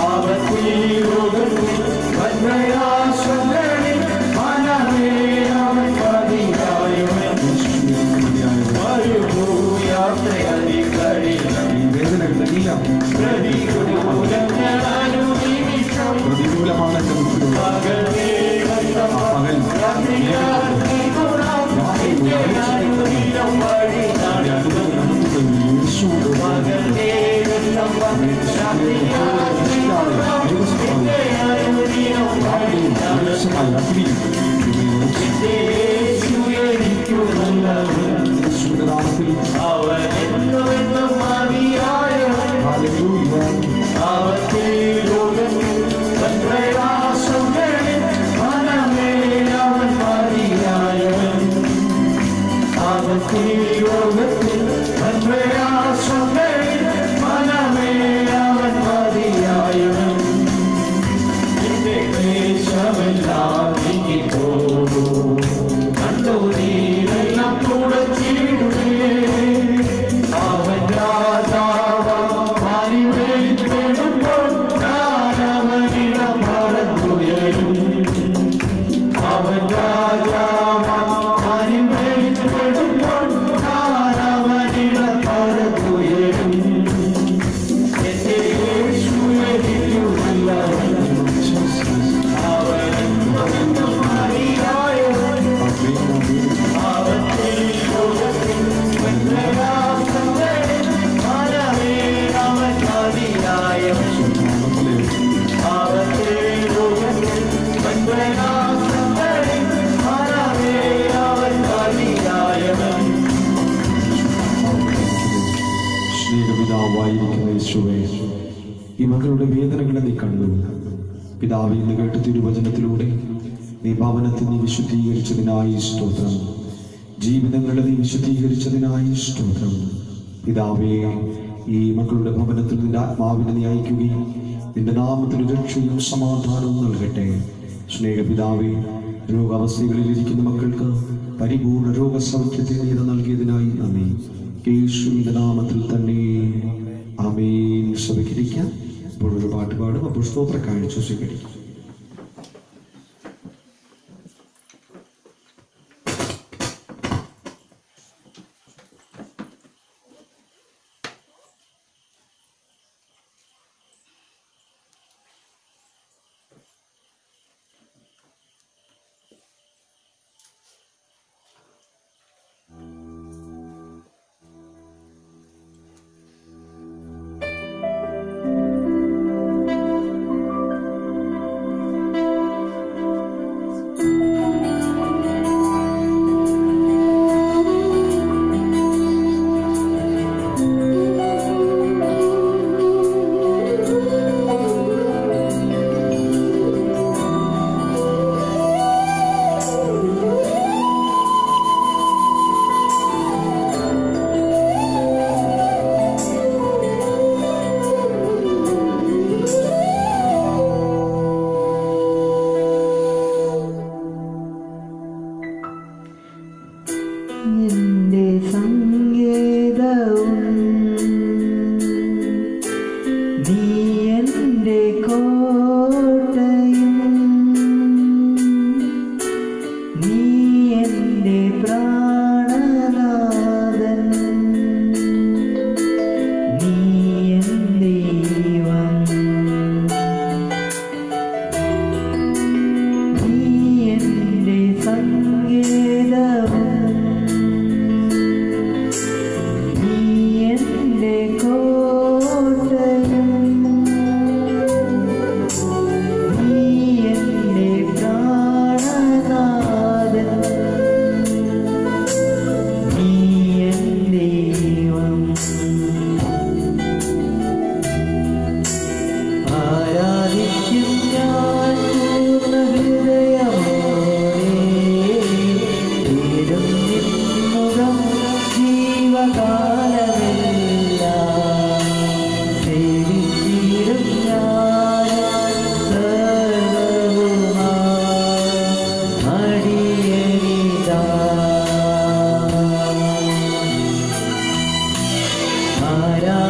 അവൻ ഈ ലോകത്തിൽ പ്രയാസങ്ങളിൽ മനമേ അവൻ മതിയായവൻ. പ്രതികൂലമാണ് അവനെന്നും മതിയായവൻ. പ്രയാസങ്ങളിൽ മനമേ അവൻ മതിയായവൻ. അവൻ ലോകത്തിൽ പിതാവായിരിക്കുന്ന യേശുവേ, ഈ മക്കളുടെ വേദനകളെ നീ കണ്ടു. പിതാവ് എന്ന് കേട്ട തിരുവചനത്തിലൂടെ നീ ഭവനത്തെ നീ വിശുദ്ധീകരിച്ചതിനായി സ്തോത്രം. ജീവിതങ്ങളെ നീ വിശുദ്ധീകരിച്ചതിനായി സ്തോത്രം. പിതാവേ, ഈ മക്കളുടെ ഭവനത്തിൽ നിന്റെ ആത്മാവിനെ നീ അയക്കുകയും നിന്റെ നാമത്തിന് രക്ഷയും സമാധാനവും നൽകട്ടെ. സ്നേഹപിതാവേ, രോഗാവസ്ഥകളിൽ ഇരിക്കുന്ന മക്കൾക്ക് പരിപൂർണ രോഗസൗഖ്യത്തെ നീ നൽകിയതിനായി നന്ദി. യേശുവിന്റെ നാമത്തിൽ തന്നെ ആമേൻ. സഭയ്ക്കിരിക്കാം. ഇപ്പോൾ ഒരു പാട്ട് പാടും. അപ്പോൾ സ്തോത്ര കാഴ്ച സ്വീകരിക്കും. ആരാ